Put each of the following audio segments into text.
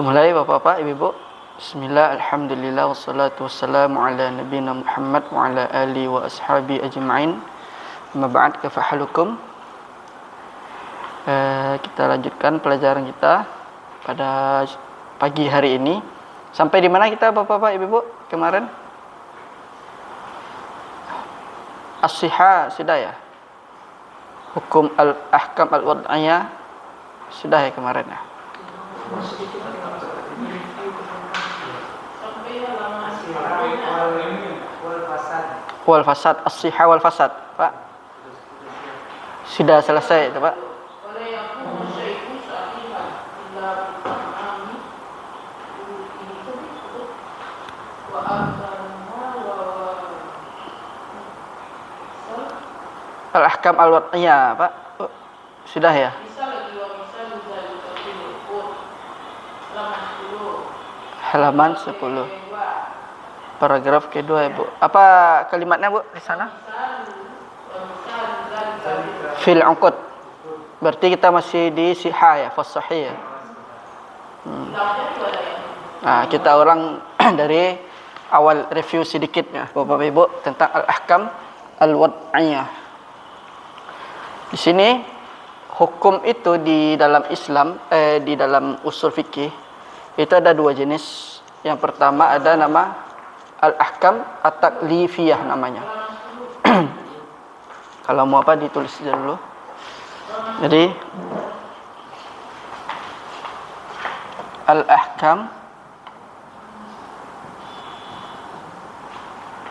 Mulai Bapak-bapak, Ibu-ibu. Bismillah, alhamdulillah, wassalatu wassalamu ala nabiyina Muhammad wa ala alihi wa ashabi ajma'in. Amma ba'd, kafahalukum. Kita lanjutkan pelajaran kita pada pagi hari ini. Sampai di mana kita Bapak-bapak, Ibu-ibu kemarin? As-sihah sudah ya? Hukum al-ahkam al-wad'iyah sudah ya kemarin ya? Wal fasad, as-sihah wal fasad, Pak. Sudah selesai itu, Pak. Al-ahkam al-wad'iyah, Pak. Sudah ya? Halaman 10. Paragraf kedua, Ibu. Apa kalimatnya, Bu, di sana? Fil uqud. Berarti kita masih di sihah ya, fas-sahih ya. Nah, kita ulang dari awal review sedikit ya, Bapak Ibu, tentang al-ahkam al-wad'iyah. Di sini hukum itu di dalam Islam, di dalam usul fikih itu ada dua jenis. Yang pertama ada nama al-ahkam at-taklifiyah namanya. Kalau mau apa ditulis dulu. Jadi al-ahkam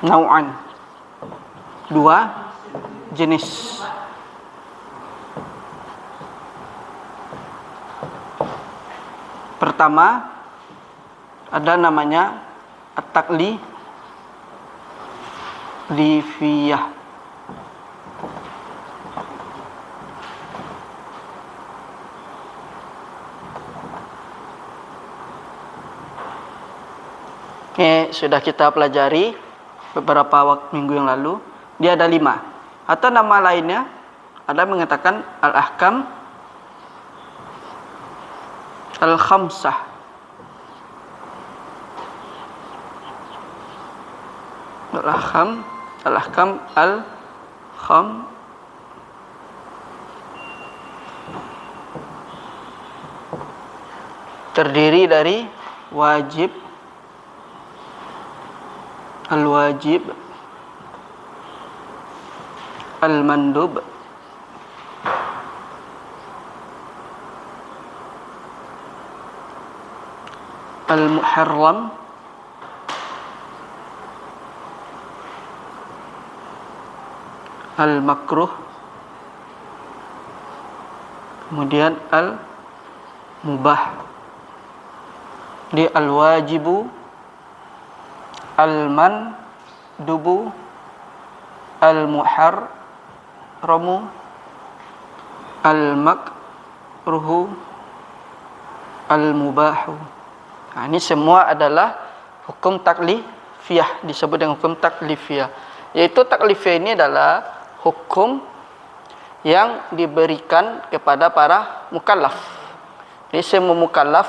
nau'an, dua jenis. Pertama ada namanya at-taklifiyah. Ini sudah kita pelajari beberapa minggu yang lalu. Dia ada 5. Atau nama lainnya ada mengatakan al-ahkam al-khamsah. Al-ahkam al-kham terdiri dari wajib, al-wajib, al-mandub, al-muharram, al-makruh, kemudian al-mubah. Di al-wajibu, al-mandubu, al-muharramu, al-makruhu, al-mubahu. Nah, ini semua adalah hukum taklifiyah, disebut dengan hukum taklifiyah. Yaitu taklifiyah ini adalah hukum yang diberikan kepada para mukallaf. Jadi semua mukallaf,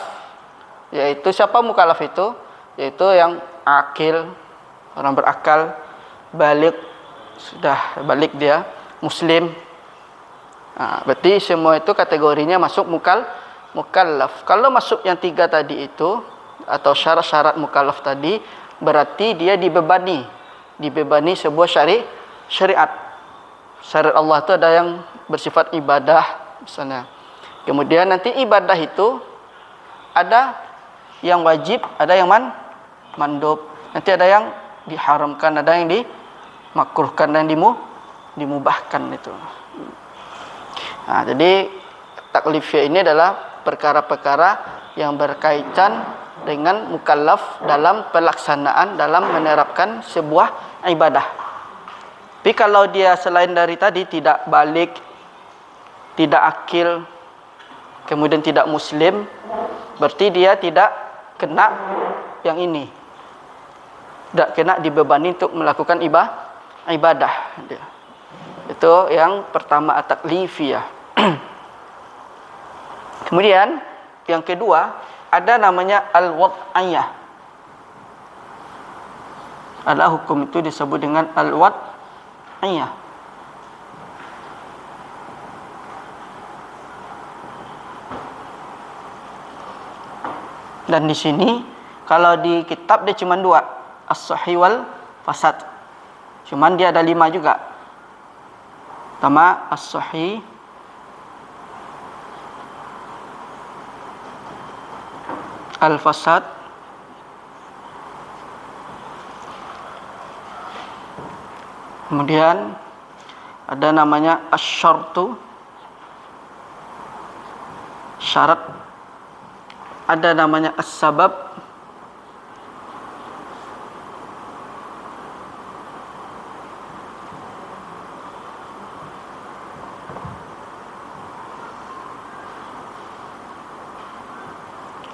yaitu siapa mukallaf itu? Yaitu yang akil, orang berakal, balik, sudah balik dia, muslim. Nah, berarti semua itu kategorinya masuk mukallaf. Kalau masuk yang 3 tadi itu, atau syarat-syarat mukallaf tadi, berarti dia dibebani sebuah syariat. Syariat Allah itu ada yang bersifat ibadah misalnya. Kemudian nanti ibadah itu ada yang wajib, ada yang mandub. Nanti ada yang diharamkan, ada yang dimakruhkan dan dimubahkan itu. Nah, jadi taklifiyah ini adalah perkara-perkara yang berkaitan dengan mukallaf dalam pelaksanaan, dalam menerapkan sebuah ibadah. Tapi kalau dia selain dari tadi tidak balik, tidak akil, kemudian tidak muslim, berarti dia tidak kena yang ini. Tidak kena dibebani untuk melakukan ibadah. Itu yang pertama at-taklifiyah. Kemudian yang kedua ada namanya al-wad'iyah. Ada hukum itu disebut dengan al-wad'iyah. Dan di sini kalau di kitab dia cuma dua, as-sahih wal fasad. Cuman dia ada 5 juga. Pertama as-sahih, al-fasad, kemudian ada namanya asy-syartu, syarat, ada namanya as-sabab,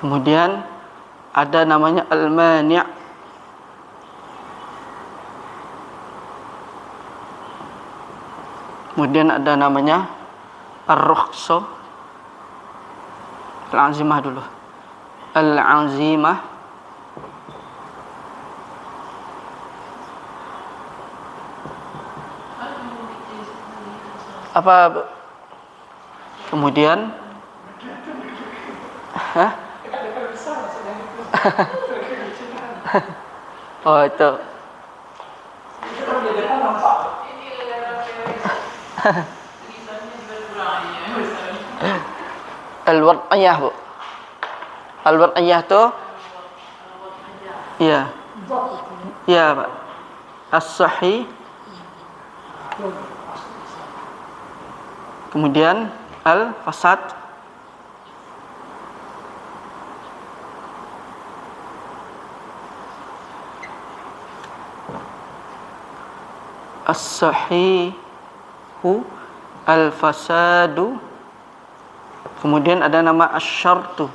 kemudian ada namanya al-mani', kemudian ada namanya ar-rukhsah, al-azimah dulu, al-azimah, apa, kemudian oh itu al-wad'iyah, Bu. Al-wad'iyah tu ya. Ya, Pak. As-sahih, kemudian al-fasad, as-sahihu, al-fasadu, kemudian ada nama asy-syartu,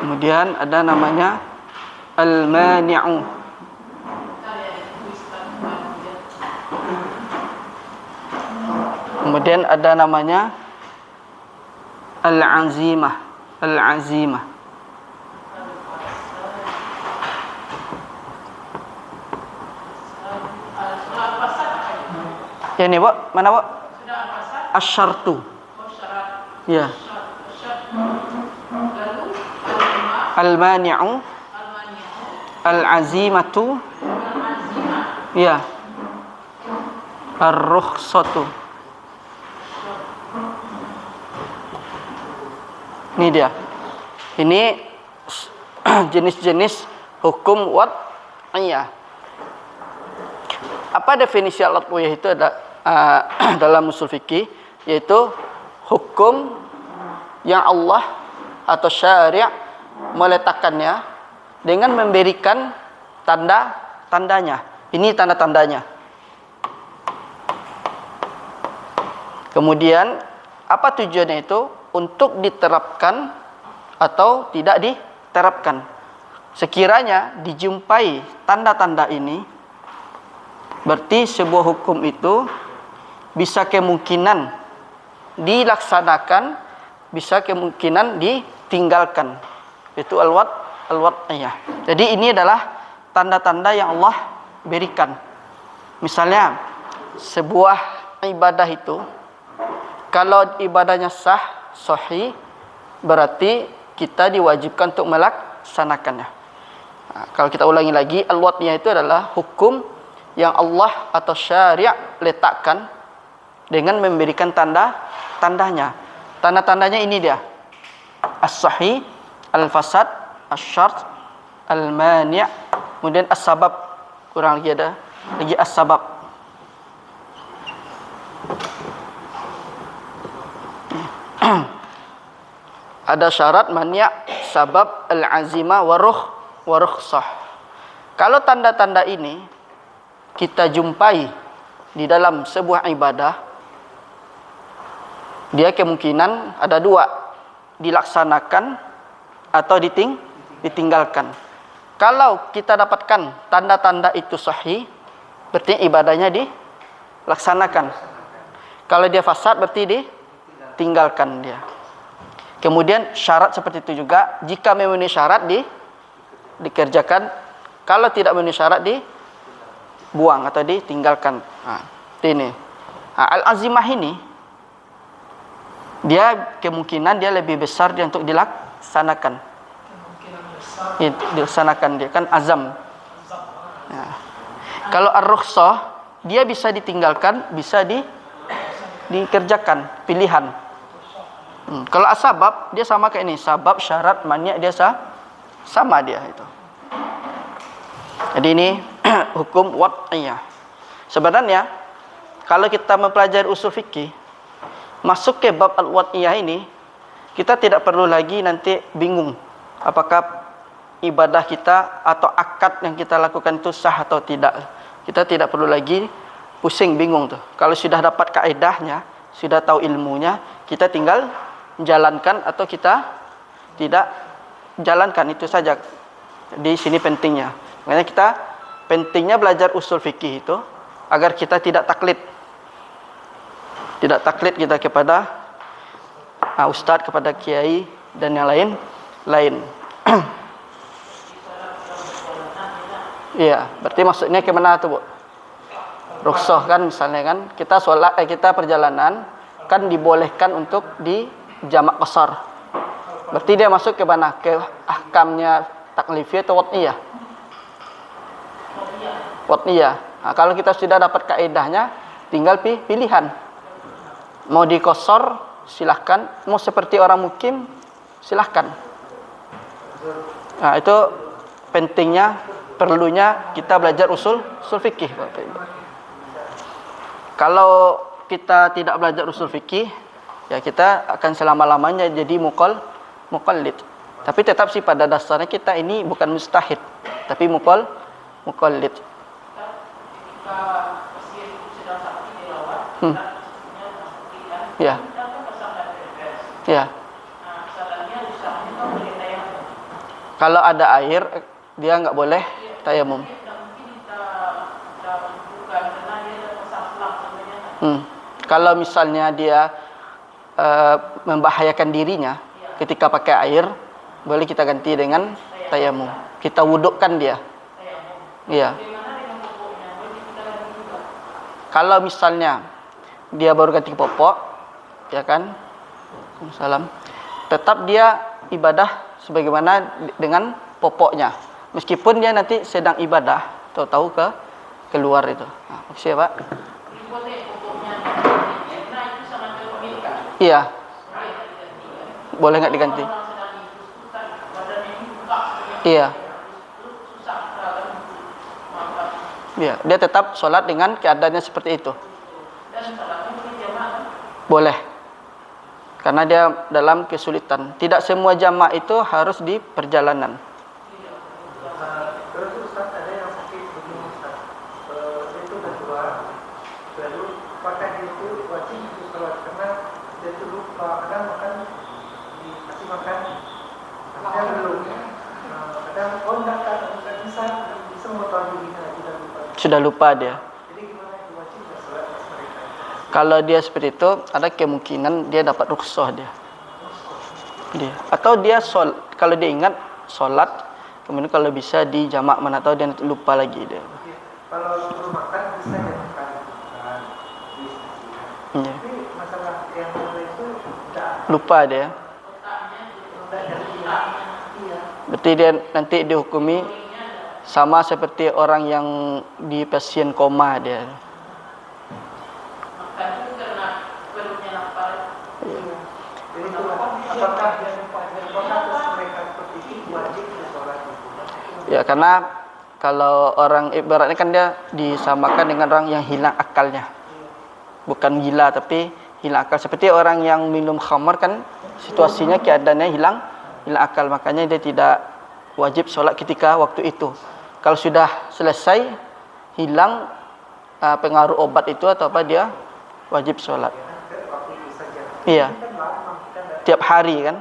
kemudian ada namanya al-mani'u, kemudian ada namanya al-azimah, al-azimah. Ya ini, Bu. Mana, Bu? Asy-syartu. Ya. Al-mani'u, al-azimatu, ya, ar-rukhsatu. Ini dia. Ini jenis-jenis hukum wad'iyah. Apa definisi al-wad'iyah itu ada dalam usul fikih, yaitu hukum yang Allah atau syariat meletakkannya dengan memberikan tanda-tandanya. Ini tanda-tandanya. Kemudian apa tujuannya itu? Untuk diterapkan atau tidak diterapkan. Sekiranya dijumpai tanda-tanda ini, berarti sebuah hukum itu bisa kemungkinan dilaksanakan, bisa kemungkinan ditinggalkan. Itu al-wad'iyah. Jadi ini adalah tanda-tanda yang Allah berikan. Misalnya sebuah ibadah itu, kalau ibadahnya sah, sahih, berarti kita diwajibkan untuk melaksanakannya. Nah, kalau kita ulangi lagi, al-wad'iyah itu adalah hukum yang Allah atau syariat letakkan dengan memberikan tandanya. Tanda-tandanya ini dia: as-sahih, al-fasad, asy-syart, al-mani', kemudian as-sabab. Kurang lagi ada lagi as-sabab. Ada syarat mani' sabab al-azimah wa rukhsah. Kalau tanda-tanda ini kita jumpai di dalam sebuah ibadah, dia kemungkinan ada dua, dilaksanakan atau ditinggalkan. Kalau kita dapatkan tanda-tanda itu sahih, berarti ibadahnya dilaksanakan. Kalau dia fasad, berarti ditinggalkan dia. Kemudian syarat seperti itu juga, jika memenuhi syarat dikerjakan, kalau tidak memenuhi syarat dibuang atau ditinggalkan. Ini. Al-azimah ini dia kemungkinan dia lebih besar dia untuk dilaksanakan. Dilaksanakan dia kan azam. Ya. Kalau ar-rukhsah dia bisa ditinggalkan, bisa dikerjakan, pilihan. Kalau asbab dia sama kayak ini, sabab, syarat, mani' dia sama dia itu. Jadi ini hukum wad'iyah. Sebenarnya kalau kita mempelajari usul fikih, masuk ke bab al-wad'iyah ini, kita tidak perlu lagi nanti bingung apakah ibadah kita atau akad yang kita lakukan itu sah atau tidak. Kita tidak perlu lagi pusing bingung tuh. Kalau sudah dapat kaedahnya, sudah tahu ilmunya, kita tinggal jalankan atau kita tidak jalankan, itu saja. Di sini pentingnya. Makanya kita pentingnya belajar usul fikih itu agar kita tidak taklid. Tidak taklid kita kepada ustadz, kepada kiai dan yang lain. Iya, berarti maksudnya ke mana tuh, Bu? Rukhsah kan misalnya kan kita kita perjalanan kan dibolehkan untuk di jamak qasar. Berarti dia masuk ke mana? Ke ahkamnya taklifiyah atau wad'iyah? Wad'iyah. Nah, kalau kita sudah dapat kaedahnya, tinggal pilihan. Mau di qasar silahkan, mau seperti orang mukim silahkan. Nah, itu pentingnya, perlunya kita belajar usul fikih, Bapak Ibu. Kalau kita tidak belajar usul fikih, ya kita akan selama-lamanya jadi muqallid. Tapi tetap sih pada dasarnya kita ini bukan mustahid, tapi muqallid. Ya. Ya. Kalau ada air, dia nggak boleh tayamum. Kalau misalnya dia membahayakan dirinya ketika pakai air, boleh kita ganti dengan tayamum. Kita wudukkan dia. Iya. Kalau misalnya dia baru ganti popok, ya kan? Salam. Tetap dia ibadah sebagaimana dengan popoknya. Meskipun dia nanti sedang ibadah, tahu-tahu keluar itu. Maksudnya, Pak? Iya. Boleh nggak diganti? Iya. Iya, dia tetap sholat dengan keadaannya seperti itu. Boleh. Karena dia dalam kesulitan. Tidak semua jamaah itu harus di perjalanan. Terus Ustaz, ada yang sakit begini Ustaz, itu kedua, lalu apakah itu wajib untuk sholat karena dia itu lupa, kadang makan dikasih makan, dia belum, kadang enggak bisa mengetahui dirinya, sudah lupa dia. Jadi gimana itu wajib untuk sholat mereka? Kalau dia seperti itu, ada kemungkinan dia dapat rukhsah dia. Atau dia kalau dia ingat sholat, kemudian kalau bisa di jamak, mana tahu dia lupa lagi dia. Kalau perlu makan bisa dia makan. Tapi masalah yang itu lupa dia. Berarti dia nanti dihukumi sama seperti orang yang di pasien koma dia. Ya, karena kalau orang ibaratnya kan dia disamakan dengan orang yang hilang akalnya. Bukan gila tapi hilang akal. Seperti orang yang minum khamar kan situasinya keadaannya hilang akal, makanya dia tidak wajib solat ketika waktu itu. Kalau sudah selesai hilang pengaruh obat itu atau apa, dia wajib solat. Iya. Tiap hari kan?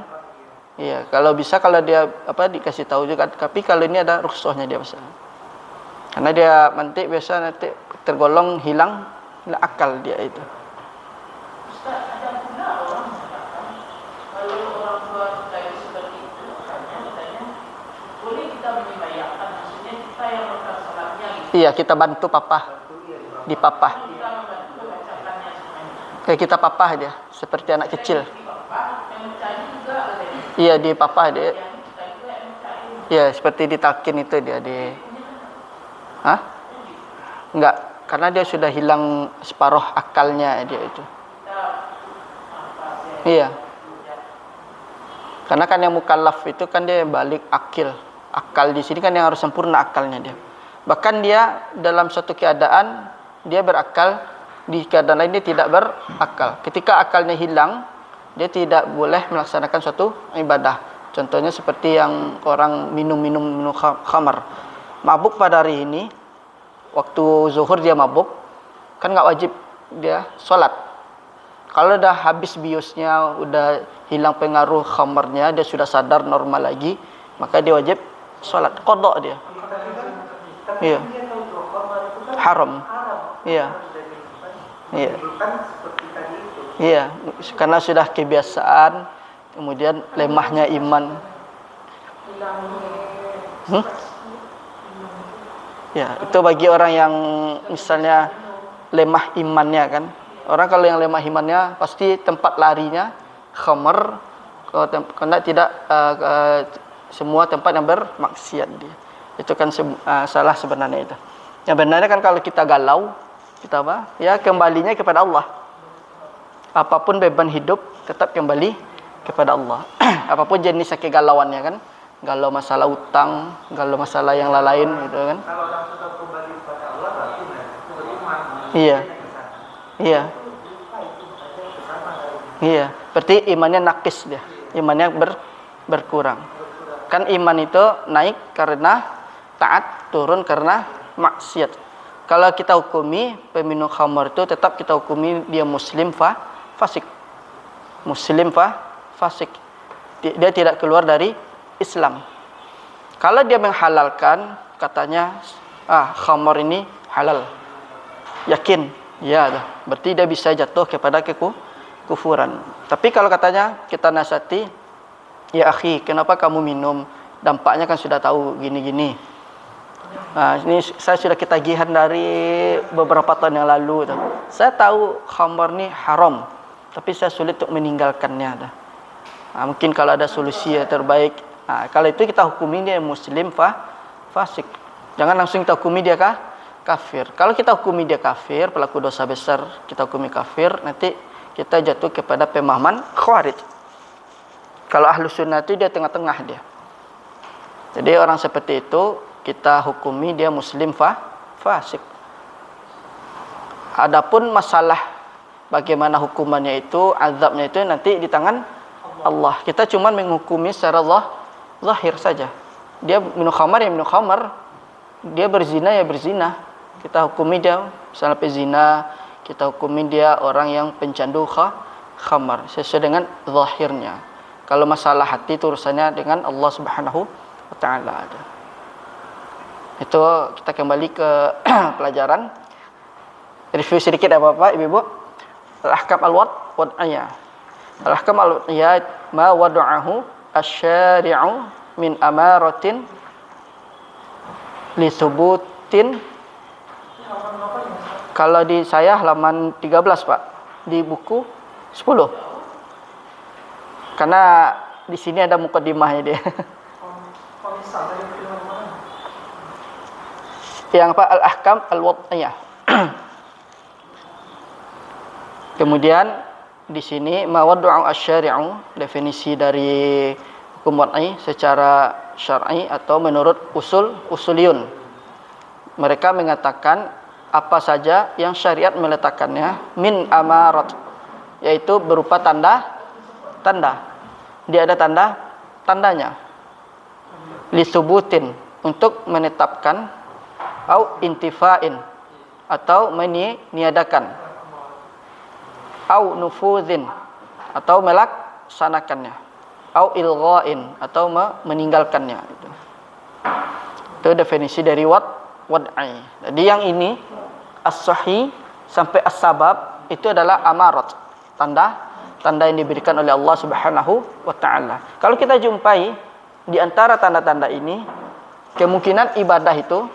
Iya. Kalau bisa, kalau dia dikasih tahu juga. Tapi kalau ini ada rukhsahnya dia bisa. Karena dia nanti tergolong hilang akal dia itu. Ustaz, ada pula orang mengatakan kalau orang tua kita itu seperti itu, katanya boleh kita menyembahyangkan, maksudnya kita yang melakukan salatnya gitu. Iya, kita bantu papa. Di papa. Kita membantu bacakannya semuanya. Kayak kita papa aja, seperti anak kecil. Di bapak yang mencari juga ada. Iya, di papa dia. Yang kita juga yang mencari. Iya, seperti ditalkin itu dia di. Hah? Enggak, karena dia sudah hilang separuh akalnya dia itu. Iya. Karena kan yang mukallaf itu kan dia balik akil. Akal di sini kan yang harus sempurna akalnya dia. Bahkan dia dalam suatu keadaan dia berakal, di keadaan lain dia tidak berakal. Ketika akalnya hilang, dia tidak boleh melaksanakan suatu ibadah. Contohnya seperti yang orang minum khamar. Mabuk pada hari ini, waktu zuhur dia mabuk, kan nggak wajib dia sholat. Kalau udah habis biusnya, udah hilang pengaruh khamarnya, dia sudah sadar normal lagi, maka dia wajib sholat. Qadha dia. Iya. Haram. Iya. Iya. Iya, karena sudah kebiasaan, kemudian lemahnya iman. Ya, itu bagi orang yang misalnya lemah imannya kan. Orang kalau yang lemah imannya pasti tempat larinya khamar, karena tidak semua tempat yang bermaksiat dia. Itu kan salah sebenarnya itu. Yang benarnya kan kalau kita galau, kita apa? Ya kembalinya kepada Allah. Apapun beban hidup tetap kembali kepada Allah. Apapun jenis kegalauannya kan. Galau masalah utang, galau masalah yang lain gitu kan. Kalau orang tetap kembali kepada Allah berarti beriman. Iya. Iya. Iya, berarti imannya nakis dia. Imannya berkurang. Kan iman itu naik karena taat, turun karena maksiat. Kalau kita hukumi peminum khamar itu tetap kita hukumi dia muslim fasik. Muslim fasik. Dia tidak keluar dari Islam. Kalau dia menghalalkan, katanya khamar ini halal. Yakin? Ya, berarti dia bisa jatuh kepada kufuran. Tapi kalau katanya kita nasihati, ya akhi, kenapa kamu minum? Dampaknya kan sudah tahu gini-gini. Nah, ini saya sudah ketagihan dari beberapa tahun yang lalu. Saya tahu khamar ini haram, tapi saya sulit untuk meninggalkannya. Nah, mungkin kalau ada solusi yang terbaik. Nah, kalau itu kita hukumi dia muslim fasik. Jangan langsung kita hukumi dia kafir. Kalau kita hukumi dia kafir, pelaku dosa besar, kita hukumi kafir, nanti kita jatuh kepada pemahaman khawarij. Kalau ahlu sunnah itu dia tengah-tengah dia. Jadi orang seperti itu kita hukumi dia muslim fasik. Adapun masalah bagaimana hukumannya itu, azabnya itu nanti di tangan Allah. Kita cuma menghukumi secara zahir saja. Dia minum khamar ya minum khamar. Dia berzina ya berzina. Kita hukumi dia misalnya pezina, kita hukumi dia orang yang pencandu khamar sesuai dengan zahirnya. Kalau masalah hati itu urusannya dengan Allah Subhanahu wa taala. Itu kita kembali ke pelajaran. Review sedikit ya Bapak, Ibu. Al-ahkam al-wad'iyah. Al-ahkam al-wad'iyah ma wada'ahu asy-syari'u min amaratin li thubutin. Kalau di saya halaman 13, Pak. Di buku 10. Karena di sini ada mukadimahnya dia. Yang apa? Al-ahkam al-wad'iyah. Kemudian di sini ma wada'u asy-syari'u, definisi dari hukum wad'i secara syar'i atau menurut usuliyun. Mereka mengatakan apa saja yang syariat meletakkannya min amarat, yaitu berupa tanda. Dia ada tandanya. Lisubutin, untuk menetapkan, au intifa'in, atau meniadakan, au nufuzin, atau melaksanakannya, au ilgha'in, atau meninggalkannya. Itu definisi dari wad'i. Jadi yang ini as-sahih sampai as-sabab itu adalah amarat, tanda yang diberikan oleh Allah Subhanahu wa taala. Kalau kita jumpai di antara tanda-tanda ini, kemungkinan ibadah itu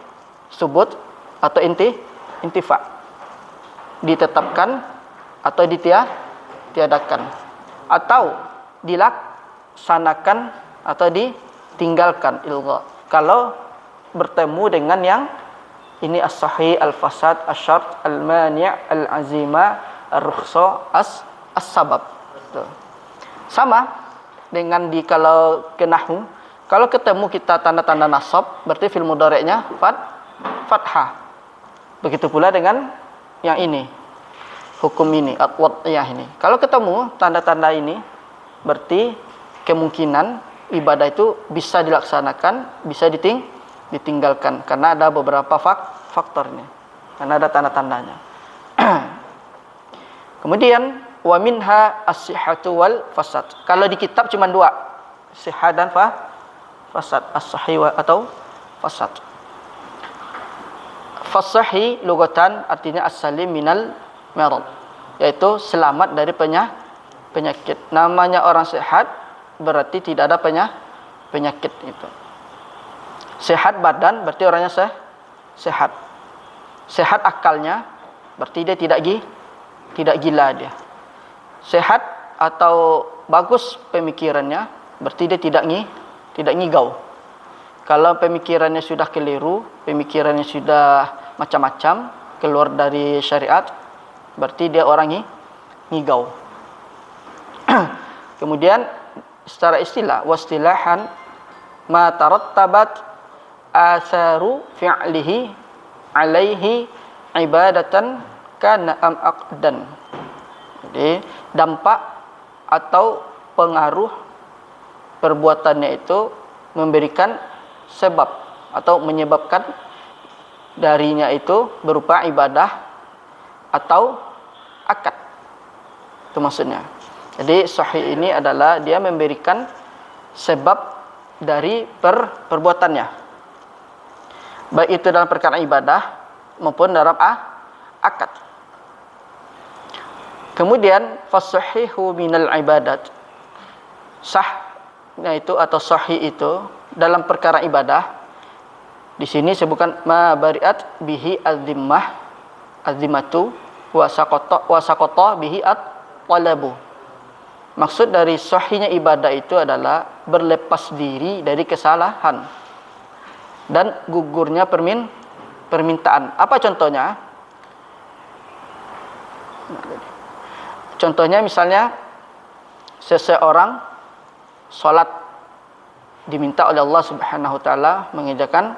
subut atau intifa, ditetapkan atau ditiadakan, atau dilaksanakan atau ditinggalkan, ilgha. Kalau bertemu dengan yang ini as-sahih, al-fasad, asy-syart, al-mani', al-azima, ar-rukhsa, as-sabab. Sama dengan kalau ke nahwu, kalau ketemu kita tanda-tanda nasab, berarti fil mudhari'nya fathah. Begitu pula dengan yang ini, hukum ini, wad'iyah ini. Kalau ketemu tanda-tanda ini, berarti kemungkinan ibadah itu bisa dilaksanakan, bisa ditinggalkan, karena ada beberapa faktornya, karena ada tanda-tandanya. Kemudian wa minha as-sihhatu wal fasad. Kalau di kitab cuma dua, sihah dan fasad, as-sahih atau fasad. Fasahih lugatan artinya as-salim minal marad, yaitu selamat dari penyakit. Namanya orang sehat berarti tidak ada penyakit itu. Sehat badan berarti orangnya sehat. Sehat akalnya berarti dia tidak gila dia. Sehat atau bagus pemikirannya berarti dia tidak ngigau. Kalau pemikirannya sudah keliru, pemikirannya sudah macam-macam, keluar dari syariat, berarti dia orang ngigau. Kemudian secara istilah, wastilahan ma tarattabat atharu fi'lihi alaihi ibadatan kana am aqdan. Jadi dampak atau pengaruh perbuatannya itu memberikan sebab atau menyebabkan darinya itu berupa ibadah atau akad. Itu maksudnya. Jadi sahih ini adalah dia memberikan sebab dari perbuatannya, baik itu dalam perkara ibadah maupun dalam akad. Kemudian fasahihu minal ibadat, sahnya itu atau sahih itu dalam perkara ibadah. Di sini sebutkan ma bari'at bihi azimatu wa saqata bihi at-talabu. Maksud dari sahihnya ibadah itu adalah berlepas diri dari kesalahan dan gugurnya permintaan. Apa contohnya? Contohnya misalnya seseorang salat, diminta oleh Allah Subhanahu wa taala mengerjakan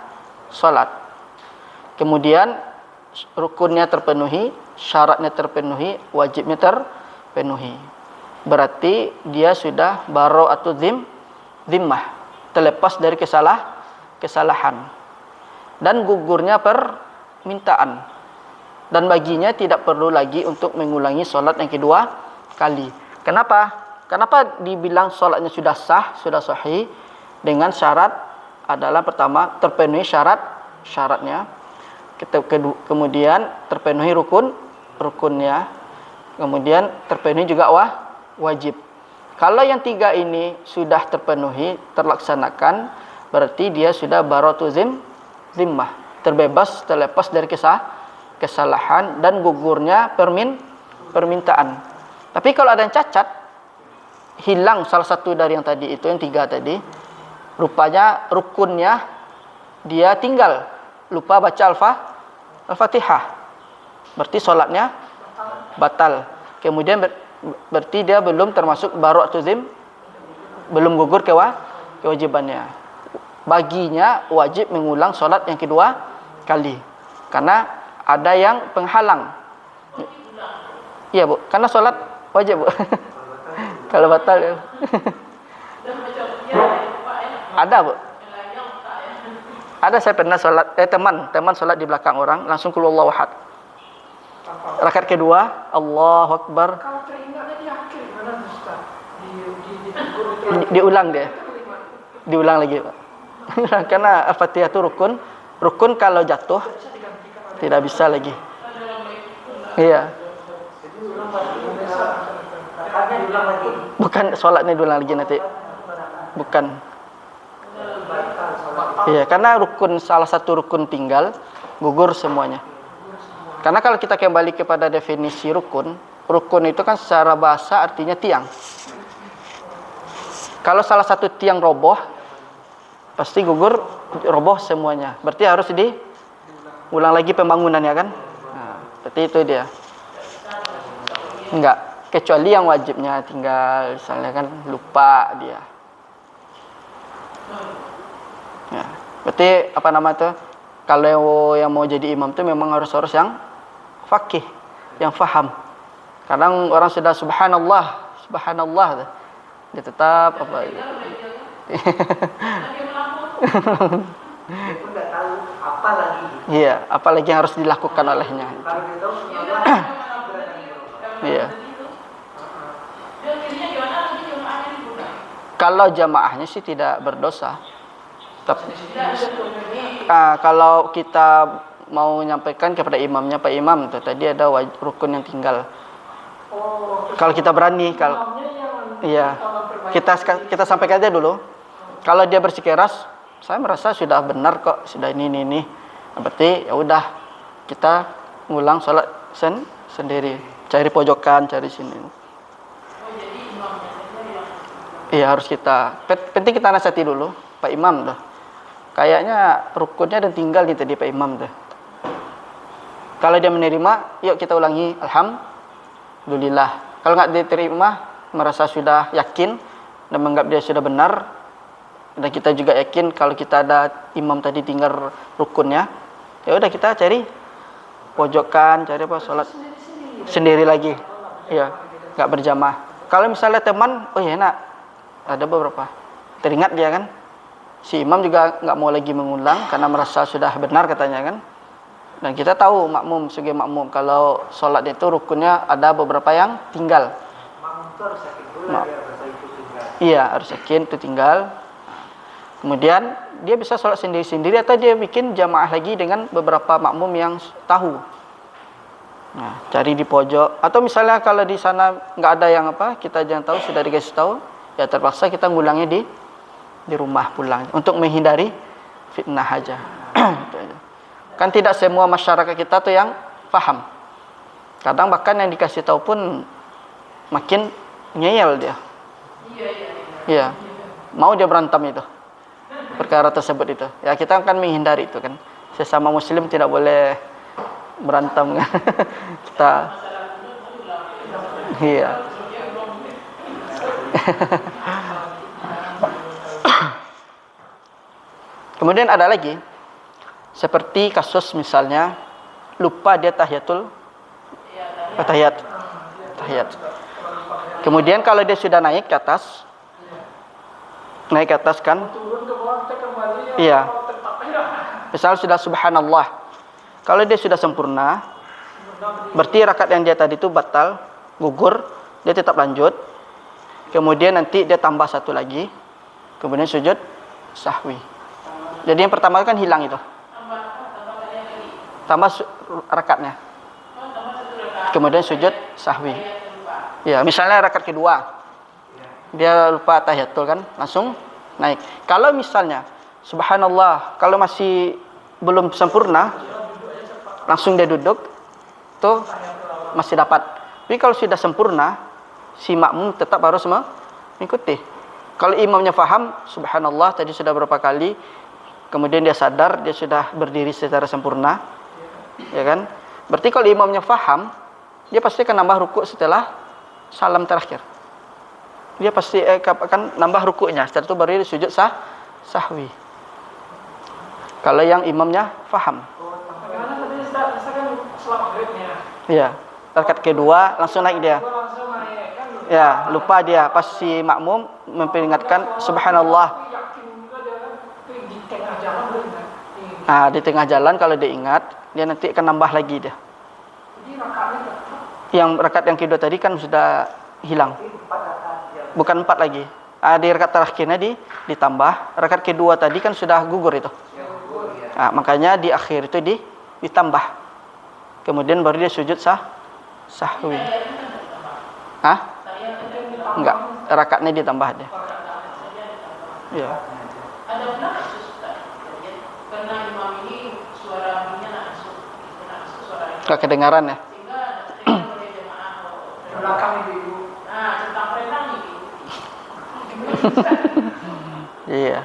salat. Kemudian rukunnya terpenuhi, syaratnya terpenuhi, wajibnya terpenuhi. Berarti dia sudah bara'atu zimmah, terlepas dari kesalahan dan gugurnya permintaan. Dan baginya tidak perlu lagi untuk mengulangi solat yang kedua kali. Kenapa? Kenapa dibilang solatnya sudah sah, sudah sahih? Dengan syarat adalah pertama terpenuhi syaratnya, kemudian terpenuhi rukunnya, kemudian terpenuhi juga wajib. Kalau yang tiga ini sudah terpenuhi, terlaksanakan, berarti dia sudah bara'atu zimmah, terbebas, terlepas dari kesalahan dan gugurnya permintaan. Tapi kalau ada yang cacat, hilang salah satu dari yang tadi itu, yang tiga tadi, rupanya rukunnya dia tinggal, lupa baca al-Fatihah, berarti sholatnya batal. Kemudian berarti dia belum termasuk bara'atu zim, belum gugur kewajibannya. Baginya wajib mengulang sholat yang kedua kali, karena ada yang penghalang. Iya Bu, karena sholat Wajib, Bu. Kalau batal ya. Dan macam dia lupa ya. Ada, Bu. Yang lainnya lupa ya. Ada, saya pernah sholat, teman sholat di belakang orang, langsung qul huwallahu ahad. Rakaat kedua, Allahu Akbar. Kalau teringatnya di akhir gimana Ustaz? Diulang dia. Diulang lagi, Pak. Karena Al-Fatihah itu rukun. Rukun kalau jatuh tidak bisa lagi. Iya. Rakaatnya diulang lagi. Bukan sholatnya diulang lagi nanti. Bukan. Iya, karena salah satu rukun tinggal, gugur semuanya. Karena kalau kita kembali kepada definisi rukun, rukun itu kan secara bahasa artinya tiang. Kalau salah satu tiang roboh, pasti gugur, roboh semuanya. Berarti harus diulang lagi pembangunannya kan? Nah, berarti itu dia. Enggak, kecuali yang wajibnya tinggal, misalnya kan lupa dia. Ya, berarti apa nama itu? Kalau yang mau jadi imam itu memang harus yang fakih, yang faham. Kadang orang sudah subhanallah, dia tetap apa? Dia pun nggak tahu apa lagi. Iya, apalagi yang harus dilakukan olehnya. Kalau dia tahu subhanallah. Iya. Dan jadinya gimana lagi jemaahnya dibuka? Kalau jamaahnya sih tidak berdosa. Kalau kita mau menyampaikan kepada imamnya, Pak Imam, tuh tadi ada rukun yang tinggal. Kalau kita berani, iya, kita sampaikan aja dulu. Kalau dia bersikeras, saya merasa sudah benar kok, sudah ini. Berarti ya udah, kita ngulang sholat sendiri, cari pojokan, cari sini. Iya, harus kita. Penting kita nasihati dulu, Pak Imam tuh. Kayaknya rukunnya dan tinggal nih tadi Pak Imam tuh. Kalau dia menerima, yuk kita ulangi. Alhamdulillah. Kalau nggak diterima, merasa sudah yakin dan menganggap dia sudah benar, dan kita juga yakin kalau kita ada imam tadi tinggal rukunnya, ya udah kita cari pojokan, cari apa sholat sendiri lagi. Iya, nggak berjamaah. Kalau misalnya teman, oh ya enak, ada beberapa teringat dia kan. Si imam juga nggak mau lagi mengulang karena merasa sudah benar katanya kan. Dan kita tahu makmum sebagai makmum kalau sholat itu rukunnya ada beberapa yang tinggal. Makmum itu harus yakin dulu dia rasa itu tinggal. Iya, harus yakin itu tinggal. Kemudian dia bisa sholat sendiri-sendiri atau dia bikin jamaah lagi dengan beberapa makmum yang tahu. Nah, cari di pojok. Atau misalnya kalau di sana nggak ada yang apa, kita jangan tahu, sudah dikasih tahu, ya terpaksa kita ngulangnya di rumah pulang untuk menghindari fitnah aja. Kan tidak semua masyarakat kita tuh yang paham. Kadang bahkan yang dikasih tahu pun makin ngeyel dia. Iya. Mau dia berantem itu. Perkara tersebut itu. Ya kita akan menghindari itu kan. Sesama muslim tidak boleh berantem kan. Kita iya. Kemudian ada lagi seperti kasus misalnya lupa dia tahiyat. Kemudian kalau dia sudah naik ke atas kan? Turun ke bawah kita kembali. Iya. Misal sudah subhanallah. Kalau dia sudah sempurna, berarti rakaat yang dia tadi itu batal, gugur, dia tetap lanjut. Kemudian nanti dia tambah satu lagi. Kemudian sujud sahwi. Jadi yang pertama kan hilang itu. Tambah rakaatnya. Kemudian sujud sahwi. Ya, misalnya rakaat kedua. Dia lupa tahiyatul kan, langsung naik. Kalau misalnya subhanallah, kalau masih belum sempurna, langsung dia duduk, tuh masih dapat. Tapi kalau sudah sempurna, si makmum tetap harus mengikuti. Kalau imamnya faham, subhanallah tadi sudah berapa kali, kemudian dia sadar, dia sudah berdiri secara sempurna, ya kan? Berarti kalau imamnya faham, dia pasti akan nambah rukuk setelah salam terakhir. Dia pasti akan nambah rukuknya. Setelah itu baru dia sujud sahwi. Kalau yang imamnya faham. Bagaimana tadi misalkan sholat maghribnya? Iya. Rakaat kedua langsung naik dia. Langsung naik. Ya, lupa dia pas si makmum memperingatkan subhanallah. Tapi yakin juga dia kan, tapi di tengah jalan dia ingat. Nah, di tengah jalan kalau dia ingat, dia nanti akan nambah lagi dia. Jadi rakaatnya tetap Yang rakaat yang kedua tadi kan sudah hilang. 4 rakaat ya. Bukan 4 lagi. Di rakaat terakhirnya ditambah. Rakaat kedua tadi kan sudah gugur itu. Nah, makanya di akhir itu ditambah. Kemudian baru dia sujud sahwi. Hah? Enggak, rakaatnya ditambah dia. Iya. Ada benar kasus Ustaz? Karena imam ini suara minyak nak masuk suara Enggak kedengaran ya? sehingga terdengar oleh jemaah Di belakang ibu. nah tentang renang ini Iya.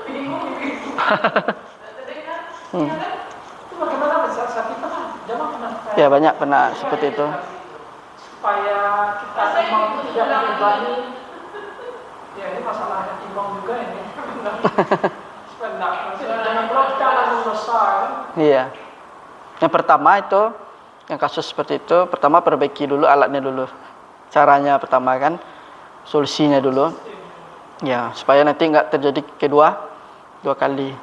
bingung gitu terdengar Itu bagaimana saat kita kan jamaah pernah Ya banyak pernah seperti itu. supaya kita imam tidak membebani. Ya ini masalah imam juga ini. Supaya jangan pula kita langsung besar. Iya. Yang pertama itu, yang kasus seperti itu, pertama perbaiki dulu alatnya dulu. Caranya pertama kan, solusinya dulu. Ya, supaya nanti enggak terjadi dua kali.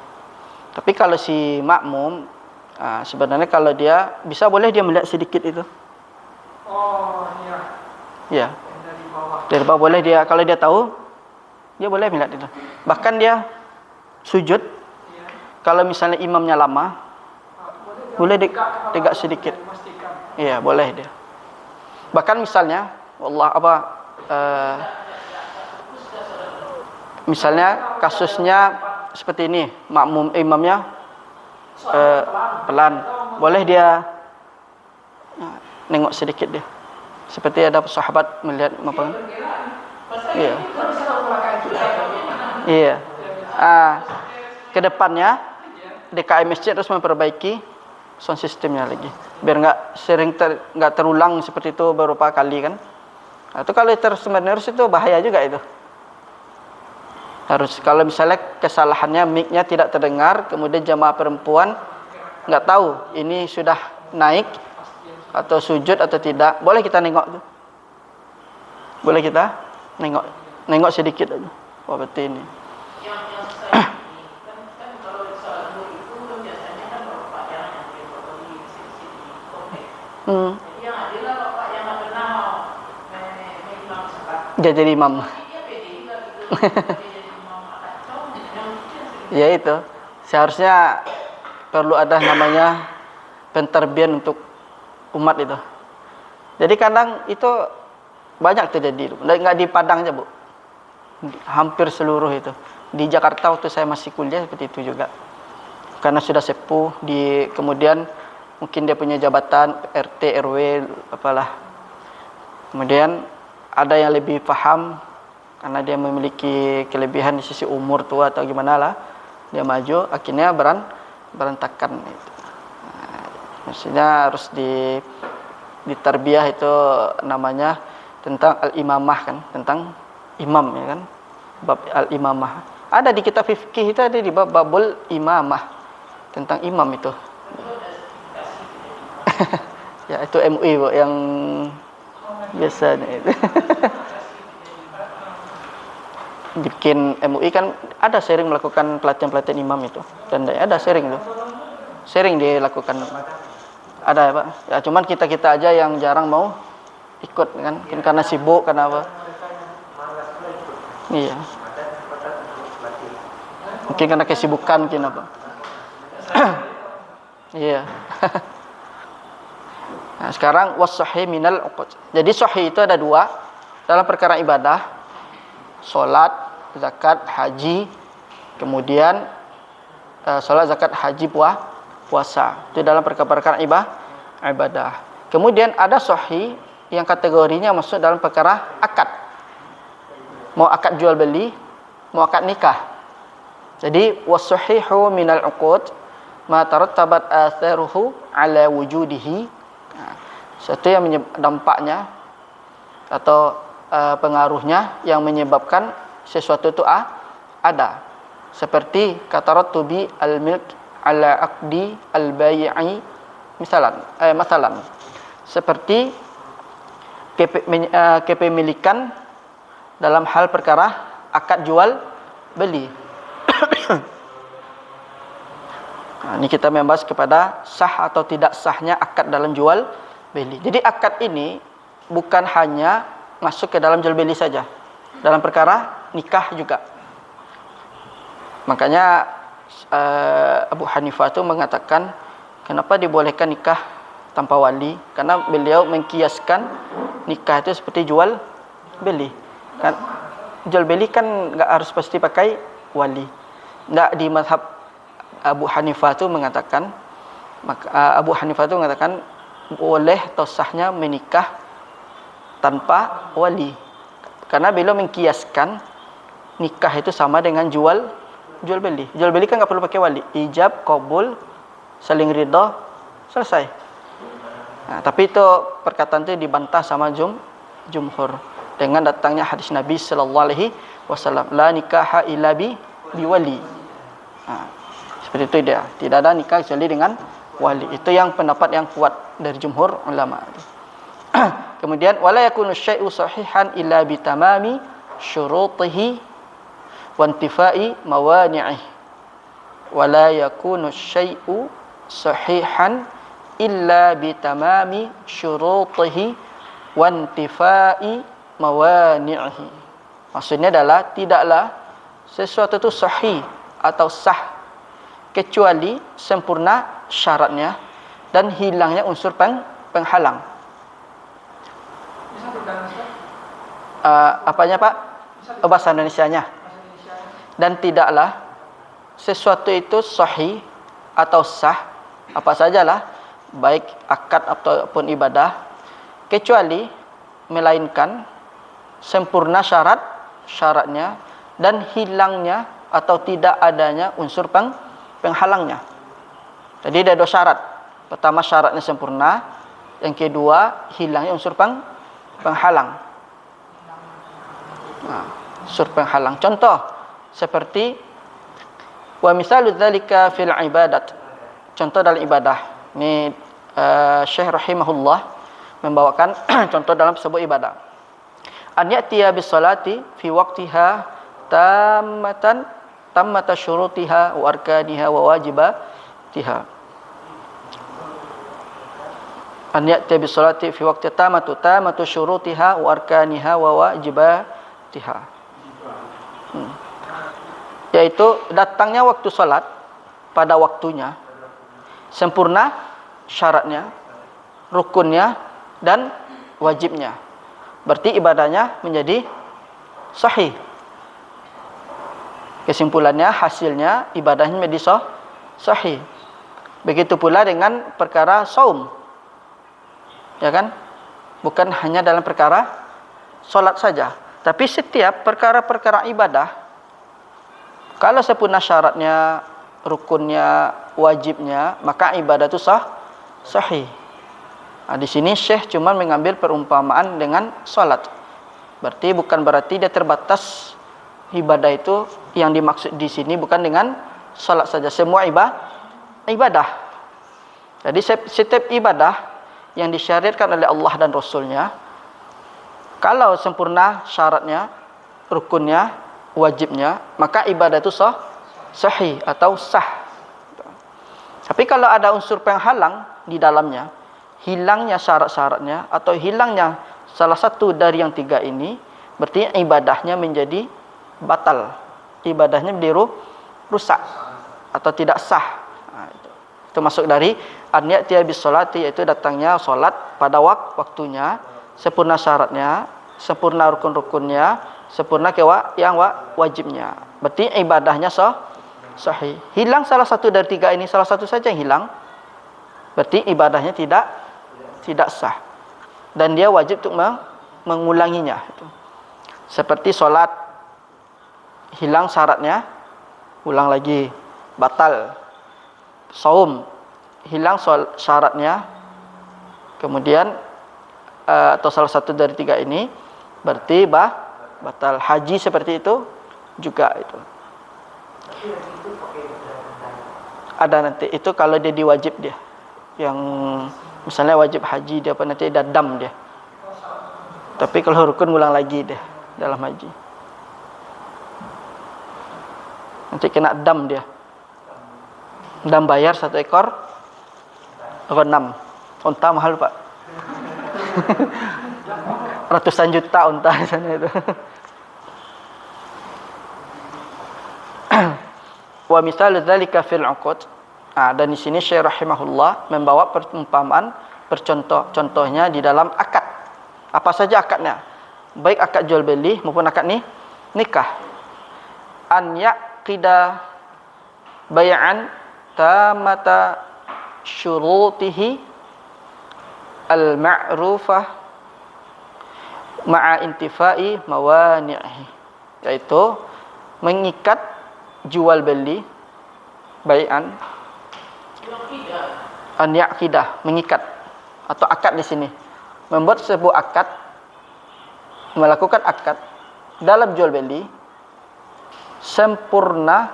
Tapi kalau si makmum, sebenarnya kalau dia bisa boleh dia melihat sedikit itu. Oh iya. Ya, Yang dari bawah. dari bawah boleh dia, kalau dia tahu, dia boleh melihat itu. Bahkan dia sujud, Iya. kalau misalnya imamnya lama, boleh tegak sedikit. Memastikan. Iya, boleh dia. Bahkan misalnya, misalnya kasusnya seperti ini, makmum imamnya pelan, boleh dia nengok sedikit dia. Seperti ada sahabat melihat apa? Iya. Iya. Ke depannya DKM masjid harus memperbaiki sound systemnya lagi, biar nggak terulang seperti itu beberapa kali kan. Itu kalau terus menerus itu bahaya juga itu. Harus kalau misalnya kesalahannya mic-nya tidak terdengar, kemudian jamaah perempuan nggak tahu ini sudah naik atau sujud atau tidak, boleh kita nengok tuh. Boleh kita nengok sedikit aja. Wah betul ini. yang saya kan kalau salat zuhur itu kan biasanya kan bapak yang foto di sini komplek. Jadi yang adalah bapak yang nggak pernah mengimam salat. Dia jadi imam. Dia pede juga gitu. Dia jadi imam kacau. Ya itu. Seharusnya perlu ada namanya penterbian untuk umat itu. Jadi kadang itu banyak terjadi. Nggak di Padang aja, Bu. Hampir seluruh itu. Di Jakarta waktu saya masih kuliah seperti itu juga. Karena sudah sepuh, kemudian mungkin dia punya jabatan RT, RW, apalah. Kemudian ada yang lebih paham karena dia memiliki kelebihan di sisi umur tua atau gimana lah. Dia maju, akhirnya berantakan itu. Maksudnya harus ditarbiyah itu namanya tentang al-imamah kan, tentang imam ya kan, bab al-imamah. Ada di kitab fikih itu, ada di babul imamah tentang imam itu. Ya itu MUI Bu, yang biasanya itu. Bikin MUI kan ada sering melakukan pelatihan imam itu, dan ada sering tuh. Sering dilakukan. Ada ya Pak. Ya cuman kita aja yang jarang mau ikut kan, karena sibuk, karena apa? Iya. Mungkin karena kesibukan mungkin apa? Iya. Nah, sekarang was-sahih minal uqud. Jadi sahih itu ada dua dalam perkara ibadah, salat, zakat, haji, kemudian salat, zakat, haji, puasa. Itu dalam perkara ibadah. Kemudian ada sahih yang kategorinya masuk dalam perkara akad. Mau akad jual beli, mau akad nikah. Jadi was-sahihu minal uqud ma tarattabat atharuhu ala wujudihi. Satu yang dampaknya atau pengaruhnya yang menyebabkan sesuatu itu ada. Seperti katarattubi al-milk ala aqdi al-bai'i masalan seperti kepemilikan dalam hal perkara akad jual beli. Ini kita membahas kepada sah atau tidak sahnya akad dalam jual beli. Jadi akad ini bukan hanya masuk ke dalam jual beli saja, dalam perkara nikah juga. Makanya Abu Hanifah itu mengatakan kenapa dibolehkan nikah tanpa wali? Karena beliau mengkiaskan nikah itu seperti jual beli. Kan jual beli kan enggak harus pasti pakai wali. Enggak, di mazhab Abu Hanifah itu mengatakan, Abu Hanifah itu mengatakan boleh atau sahnya menikah tanpa wali. Karena beliau mengkiaskan nikah itu sama dengan jual beli. Jual beli kan enggak perlu pakai wali. Ijab, qabul, saling ridha, selesai. Nah, tapi itu perkataan itu dibantah sama jumhur dengan datangnya hadis Nabi sallallahu alaihi wasallam, la nikaha illa bi wali. Seperti itu dia. Tidak ada nikah kecuali dengan wali. Itu yang pendapat yang kuat dari jumhur ulama. Kemudian wala yakunu syai'u sahihan illa bi tamami syurutihi wa intifai mawani'ihi. Wala yakunu syai'u sahihan illa bi tamami syurutihi wa intifai mawani'ihi. Maksudnya adalah tidaklah sesuatu itu sahih atau sah kecuali sempurna syaratnya dan hilangnya unsur penghalang. Apanya Pak? Bahasa Indonesianya. Dan tidaklah sesuatu itu sahih atau sah, apa sajalah, baik akad ataupun ibadah, kecuali melainkan sempurna syaratnya dan hilangnya atau tidak adanya unsur penghalangnya. Jadi ada dua syarat. Pertama, syaratnya sempurna. Yang kedua, hilangnya unsur penghalang. Unsur penghalang. Contoh seperti wa misalu dzalika fil ibadat. Contoh dalam ibadah. Ini Syekh rahimahullah membawakan contoh dalam sebuah ibadah. An ya'tiya bis salati fi waqtiha tammata syurutiha wa arkaniha wa wajibatiha. An ya'ti bis salati fi waqti tamatu syurutiha wa arkaniha wa wajibatiha. Yaitu datangnya waktu salat pada waktunya, sempurna syaratnya, rukunnya dan wajibnya. Berarti ibadahnya menjadi sahih. Kesimpulannya, hasilnya ibadahnya menjadi sahih. Begitu pula dengan perkara saum. Ya kan? Bukan hanya dalam perkara solat saja, tapi setiap perkara-perkara ibadah, kalau sempurna syaratnya, rukunnya, wajibnya, maka ibadah itu sahih. Di sini Syekh cuma mengambil perumpamaan dengan solat. Bukan berarti dia terbatas ibadah itu. Yang dimaksud di sini bukan dengan salat saja, semua ibadah. Jadi setiap ibadah yang disyariatkan oleh Allah dan Rasulnya, kalau sempurna syaratnya, rukunnya, wajibnya, maka ibadah itu sahih atau sah. Tapi kalau ada unsur penghalang di dalamnya, hilangnya syarat-syaratnya atau hilangnya salah satu dari yang tiga ini, berarti ibadahnya menjadi batal. Ibadahnya menjadi rusak atau tidak sah. Itu masuk dari an-ya'tiya bis sholati, yaitu datangnya salat pada waktunya, sempurna syaratnya, sempurna rukun-rukunnya, sempurna yang wajibnya. Berarti ibadahnya sahih. Hilang salah satu dari tiga ini, salah satu saja yang hilang, berarti ibadahnya tidak sah. Dan dia wajib untuk mengulanginya. Seperti solat, hilang syaratnya, ulang lagi, batal. Saum, hilang syaratnya, kemudian atau salah satu dari tiga ini, berarti batal. Haji seperti itu juga itu. Ada nanti itu kalau dia diwajib dia, yang misalnya wajib haji dia nanti ada dam dia. Tapi kalau rukun ulang lagi deh dalam haji. Nanti kena dam dia. Dam bayar 1 ekor. Atau 6. Unta mahal Pak. Ratusan juta unta di sana itu. Wa misal dzalika fil 'uqud. Dan di sini Syekh rahimahullah membawa perumpamaan contohnya di dalam akad. Apa saja akadnya? Baik akad jual beli maupun akad nikah. An yaqida bay'an tamata syurutihi al-ma'rufah ma'a intifai mawani'ihi, yaitu mengikat jual beli bay'an an yaqidah, mengikat atau akad di sini, membuat sebuah akad, melakukan akad dalam jual beli sempurna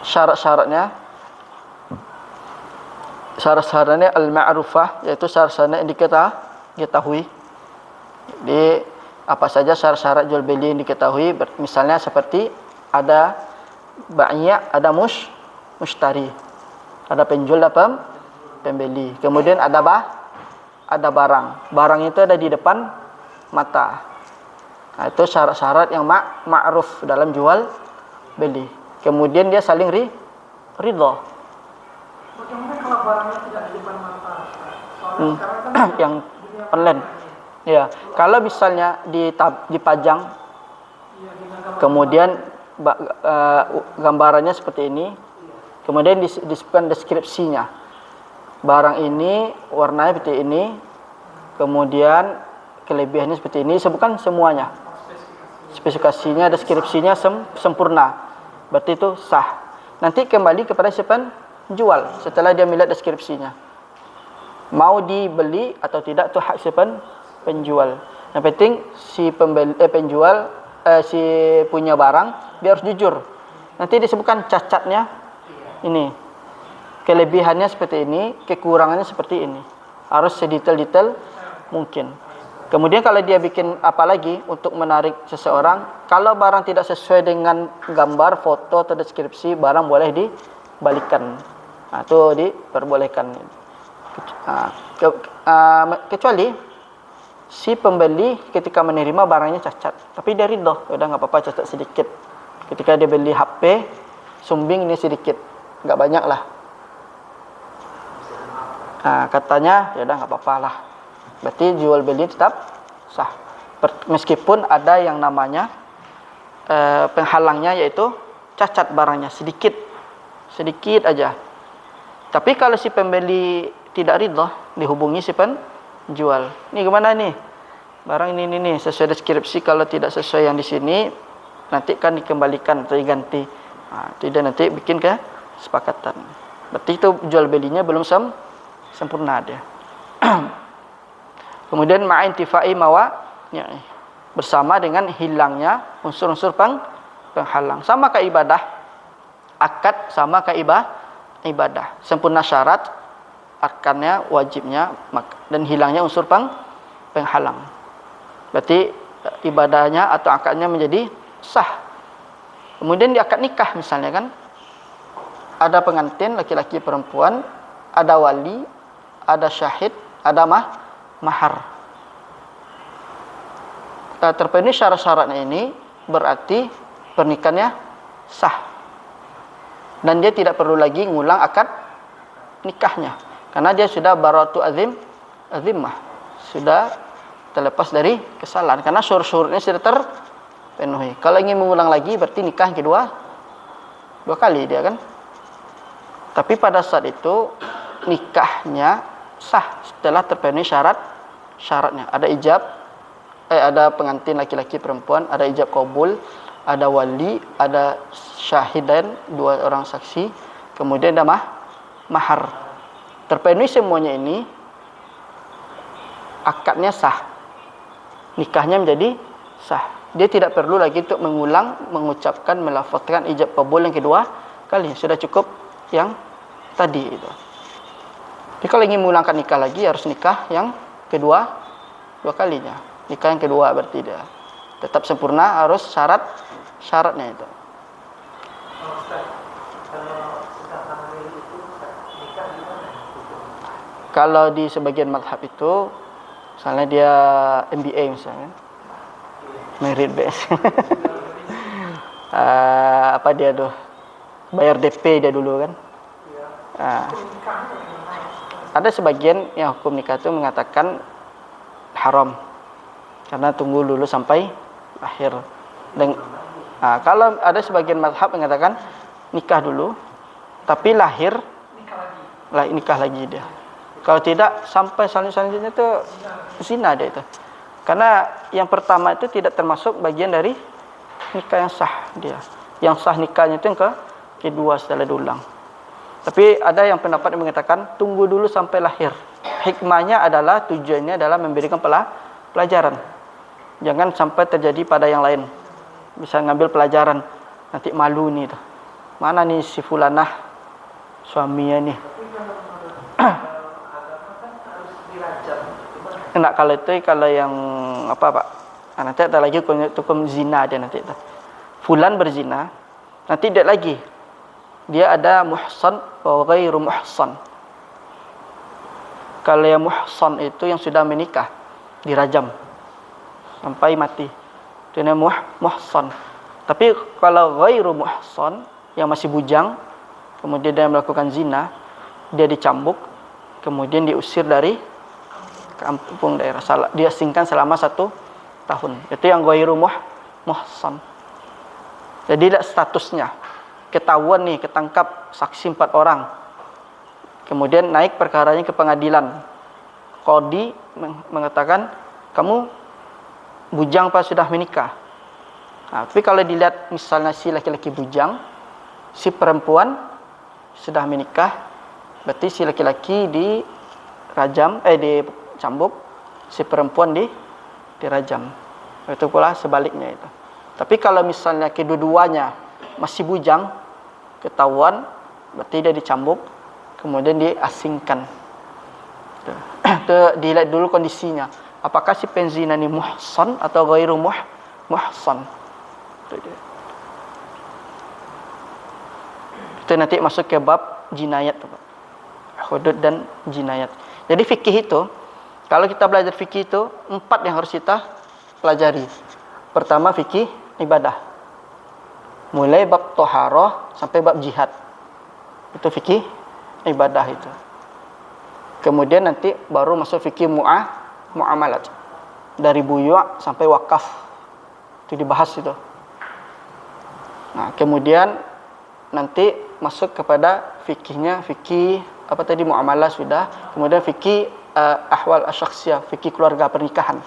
syarat-syaratnya al-ma'rufah, yaitu syarat-syaratnya yang diketahui. Jadi apa saja syarat-syarat jual beli yang diketahui, misalnya seperti ada bai', ada mushtari, ada penjual dan pembeli. Kemudian ada barang itu ada di depan mata. Nah, itu syarat-syarat yang ma'ruf dalam jual beli. Kemudian dia saling ridha. Bagaimana kalau barangnya tidak di depan mata? Soalnya sekarang kan Yang online. Ya, kalau misalnya dipajang, kemudian gambarannya seperti ini, kemudian disebutkan deskripsinya. Barang ini warnanya seperti ini, kemudian kelebihannya seperti ini, sebutkan semuanya. Spesifikasinya, deskripsinya sempurna. Berarti itu sah. Nanti kembali kepada si penjual setelah dia melihat deskripsinya. Mau dibeli atau tidak itu hak si penjual. Yang penting si penjual si punya barang dia harus jujur. Nanti disebutkan cacatnya ini, kelebihannya seperti ini, kekurangannya seperti ini. Harus sedetail-detail mungkin. Kemudian kalau dia bikin apa lagi untuk menarik seseorang, kalau barang tidak sesuai dengan gambar, foto atau deskripsi, barang boleh dibalikan. Nah, itu diperbolehkan. Kecuali si pembeli ketika menerima barangnya cacat, tapi dia ridha, udah nggak apa-apa cacat sedikit. Ketika dia beli HP, sumbing ini sedikit, nggak banyak lah. Katanya ya udah nggak apa-apa lah. Berarti jual beli tetap sah. Meskipun ada yang namanya penghalangnya, yaitu cacat barangnya sedikit aja. Tapi kalau si pembeli tidak ridha, dihubungi si penjual. Ini gimana nih? Barang ini sesuai deskripsi, kalau tidak sesuai yang di sini nanti kan dikembalikan atau diganti. Tidak, nanti bikin kesepakatan. Berarti itu jual belinya belum sempurna dia. Kemudian ma'intifai bersama dengan hilangnya unsur-unsur penghalang. Sama kayak ibadah, akad sama kayak ibadah. Sempurna syarat, arkannya, wajibnya, dan hilangnya unsur penghalang. Berarti ibadahnya atau akadnya menjadi sah. Kemudian di akad nikah misalnya kan, ada pengantin laki-laki perempuan, ada wali, ada syahid, ada mahar. Terpenuhi syarat-syaratnya ini berarti pernikahannya sah. Dan dia tidak perlu lagi ngulang akad nikahnya, karena dia sudah baratu azimah, sudah terlepas dari kesalahan, karena syurut-syurutnya sudah terpenuhi. Kalau ingin mengulang lagi berarti nikah kedua, 2 kali dia kan. Tapi pada saat itu nikahnya sah setelah terpenuhi syaratnya. Ada ada pengantin laki-laki perempuan, ada ijab kabul, ada wali, ada syahid dan 2 orang saksi, kemudian ada mahar. Terpenuhi semuanya ini, akadnya sah, nikahnya menjadi sah. Dia tidak perlu lagi untuk mengucapkan, melafazkan ijab kabul yang kedua kali, sudah cukup yang tadi itu. Jadi kalau ingin mengulangkan nikah lagi, harus nikah yang kedua dua kalinya. Nikah yang kedua berarti dia tetap sempurna, harus syaratnya itu. Ustaz, kalau sudah hamil itu nikah gimana? Kalau di sebagian mazhab itu, misalnya dia MBA misalnya, merit base, apa dia tuh, bayar DP dia dulu kan. Ada sebagian yang hukum nikah itu mengatakan haram, karena tunggu dulu sampai lahir. Dan kalau ada sebagian mazhab mengatakan nikah dulu, tapi lahir nikah lagi dia. Kalau tidak sampai selanjutnya itu zina dia itu. Karena yang pertama itu tidak termasuk bagian dari nikah yang sah dia. Yang sah nikahnya itu yang kedua setelah diulang. Tapi ada yang pendapat yang mengatakan tunggu dulu sampai lahir. Hikmahnya adalah, tujuannya adalah memberikan pelajaran. Jangan sampai terjadi pada yang lain. Bisa ngambil pelajaran, nanti malu nih tuh. Mana nih si fulanah suaminya nih. Enggak, kalau itu kalau yang apa Pak? Nanti ada lagi hukum zina dia nanti itu. Fulan berzina, nanti dia lagi. Dia ada muhsan wa ghairu muhsan. Kalau yang muhsan itu yang sudah menikah, dirajam sampai mati. Itu namanya muhsan. Tapi kalau ghairu muhsan, yang masih bujang, kemudian dia melakukan zina, dia dicambuk, kemudian diusir dari kampung daerah, diasingkan selama 1 tahun. Itu yang ghairu muhsan. Jadi lihat statusnya. Ketahuan nih, ketangkap saksi 4 orang. Kemudian naik perkaranya ke pengadilan. Qadhi mengatakan, kamu bujang apa sudah menikah? Tapi kalau dilihat misalnya si laki-laki bujang, si perempuan sudah menikah, berarti si laki-laki dicambuk, si perempuan dirajam. Itu pula sebaliknya itu. Tapi kalau misalnya kedua-duanya masih bujang, ketahuan, berarti dia dicambuk, kemudian diasingkan. Itu dilihat dulu kondisinya. Apakah si penzina ini muhsan atau ghairu muhsan? Itu nanti masuk ke bab jinayat, hudud dan jinayat. Jadi fikih itu, kalau kita belajar fikih itu 4 yang harus kita pelajari. Pertama fikih ibadah, mulai bab toharoh sampai bab jihad, itu fikih ibadah itu. Kemudian nanti baru masuk fikih muamalat, dari buyu' sampai wakaf, itu dibahas itu. Nah, kemudian nanti masuk kepada fikihnya, fikih apa tadi, muamalah sudah, kemudian fikih ahwal asyakhsiyah, fikih keluarga pernikahan.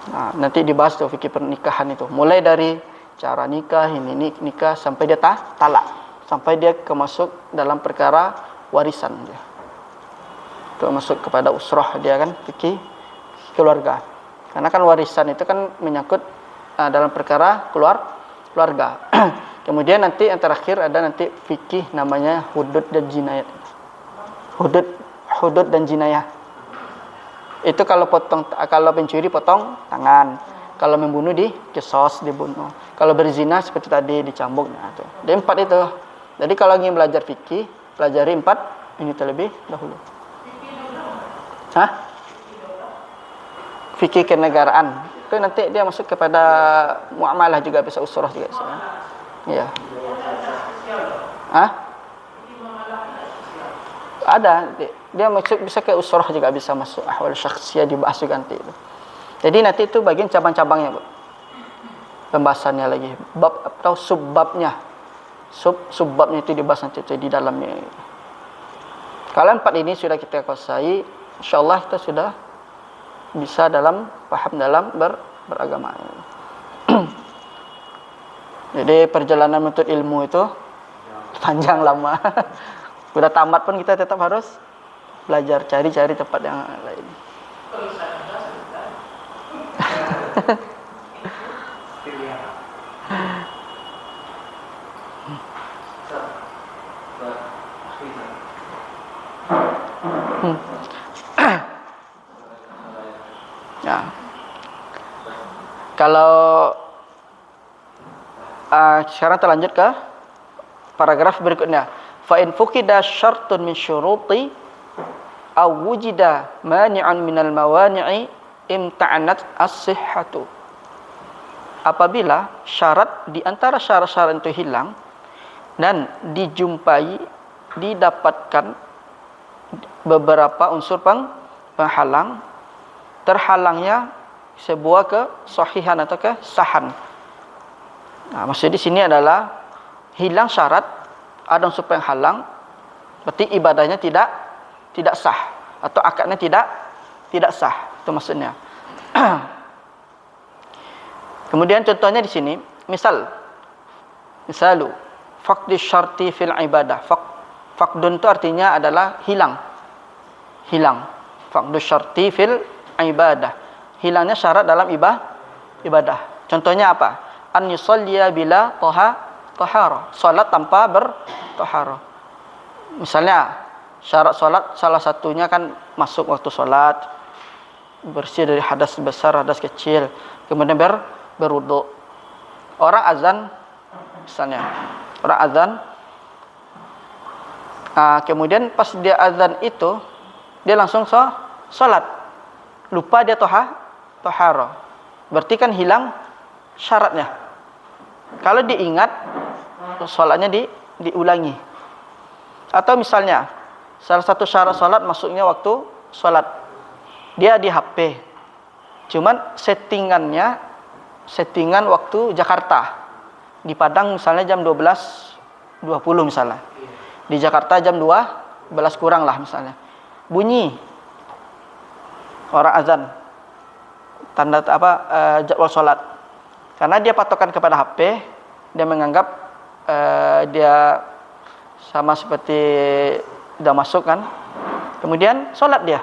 Nah, nanti dibahas tuh fikih pernikahan itu, mulai dari cara nikah, ini nikah sampai dia talak, sampai dia masuk dalam perkara warisan dia. Itu masuk kepada usrah dia kan, fikih keluarga. Karena kan warisan itu kan menyangkut dalam perkara keluarga. Kemudian nanti yang terakhir ada nanti fikih namanya hudud dan jinayat. Hudud dan jinayah. Itu kalau pencuri potong tangan, kalau membunuh kisos, dibunuh. Kalau berzina seperti tadi dicambuk. Nah, itu. Ada 4 itu. Jadi kalau ingin belajar fikih, pelajari 4 ini terlebih dahulu. Fikih kenegaraan. Itu nanti dia masuk kepada muamalah juga, bisa usrah juga. Iya. Ada, dia masuk bisa ke usrah juga, bisa masuk ahwal syakhsiyah, dibahas juga nanti itu. Jadi nanti itu bagian cabang-cabangnya, Bu. Pembahasannya lagi, bab atau subbabnya. Subbabnya itu dibahas nanti itu di dalamnya. Kalau 4 ini sudah kita kuasai, insyaallah kita sudah bisa paham dalam beragama. Jadi perjalanan menuntut ilmu itu panjang lama. Sudah tamat pun kita tetap harus belajar, cari tempat yang lain. Ya. Kalau sekarang kita lanjut ke paragraf berikutnya. Fa in fuqida syartun min syuruti aw wujida mani'un minal mawani'i imta'anat as-sihhatu. Apabila syarat di antara syarat-syarat itu hilang dan didapatkan beberapa unsur penghalang, terhalangnya sebuah kesahihan atau kesahan. Nah, maksud di sini adalah hilang syarat, ada unsur penghalang, berarti ibadahnya tidak sah atau akadnya tidak sah. Itu maksudnya. Kemudian contohnya di sini, misalu faqdi syarti fil ibadah. Faqdun itu artinya adalah hilang. Faqdu syarti fil ibadah. Hilangnya syarat dalam ibadah. Contohnya apa? An yusalliya bila tahara. Salat tanpa bertahara. Misalnya syarat salat salah satunya kan masuk waktu salat, bersih dari hadas besar, hadas kecil, kemudian berwudu. Orang azan misalnya, kemudian pas dia azan itu dia langsung salat. Lupa dia tahara. Berarti kan hilang syaratnya. Kalau diingat, salatnya diulangi. Atau misalnya salah satu syarat salat masuknya waktu salat. Dia di HP. Cuman settingan waktu Jakarta. Di Padang misalnya jam 12.20 misalnya. Di Jakarta jam 12 kurang lah misalnya. Bunyi orang azan, tanda jadwal sholat. Karena dia patokan kepada HP, dia menganggap dia sama seperti sudah masuk kan. Kemudian sholat dia.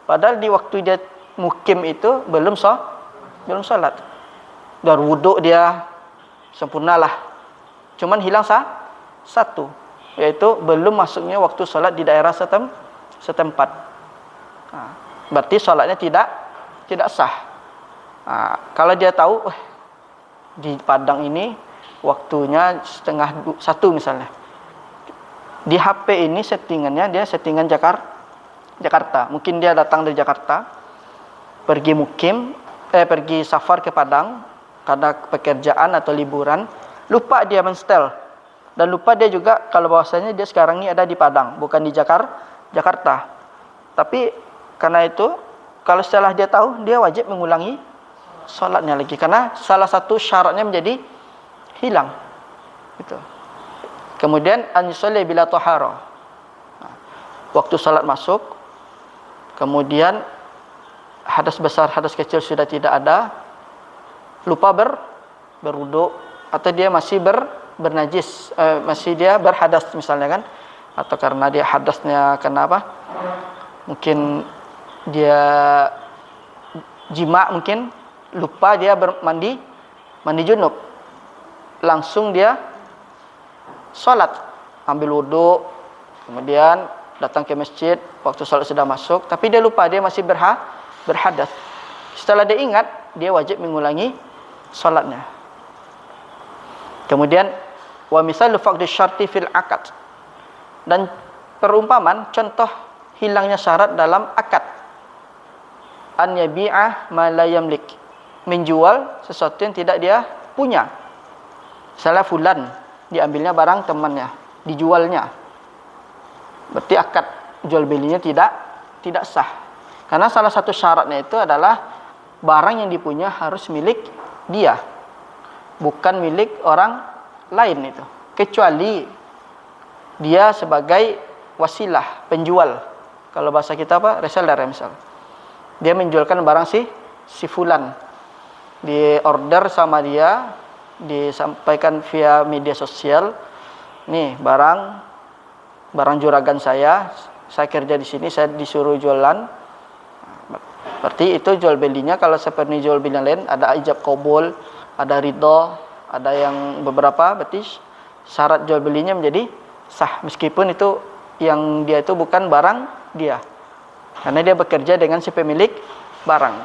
Padahal di waktu dia mukim itu belum sholat. Dan wuduk dia sempurnalah. Cuman hilang satu, yaitu belum masuknya waktu sholat di daerah setempat. Berarti sholatnya tidak sah. Kalau dia tahu di Padang ini waktunya 12:30 misalnya, di HP ini settingannya dia settingan Jakarta. Mungkin dia datang dari Jakarta, pergi safar ke Padang karena pekerjaan atau liburan, lupa dia menstel, dan lupa dia juga kalau bahwasanya dia sekarang ini ada di Padang, bukan di Jakarta. Tapi karena itu, kalau setelah dia tahu, dia wajib mengulangi sholatnya lagi. Karena salah satu syaratnya menjadi hilang. Gitu. Kemudian, an yusalli bila tahara. Waktu sholat masuk, kemudian hadas besar, hadas kecil sudah tidak ada, lupa berwudu, atau dia masih bernajis, masih dia berhadas misalnya kan, atau karena dia hadasnya kenapa? Mungkin dia jima, mungkin lupa dia mandi junub, langsung dia sholat, ambil wudu, kemudian datang ke masjid, waktu sholat sudah masuk, tapi dia lupa dia masih berhadas. Setelah dia ingat, dia wajib mengulangi sholatnya. Kemudian wa misalu faqdi syarti fil akad, dan perumpamaan contoh hilangnya syarat dalam akad. An yabi'ah ma la yamlik, menjual sesuatu yang tidak dia punya. Misalnya fulan diambilnya barang temannya, dijualnya. Berarti akad jual belinya tidak sah. Karena salah satu syaratnya itu adalah barang yang dipunya harus milik dia, bukan milik orang lain itu. Kecuali dia sebagai wasilah, penjual. Kalau bahasa kita reseller misal. Dia menjualkan barang si fulan. Di order sama dia, disampaikan via media sosial. Nih, barang juragan saya kerja di sini, saya disuruh jualan. Berarti itu jual belinya kalau seperti jual beli lain ada ijab qabul, ada ridho, ada yang beberapa, berarti syarat jual belinya menjadi sah meskipun itu yang dia itu bukan barang dia. Karena dia bekerja dengan si pemilik barang.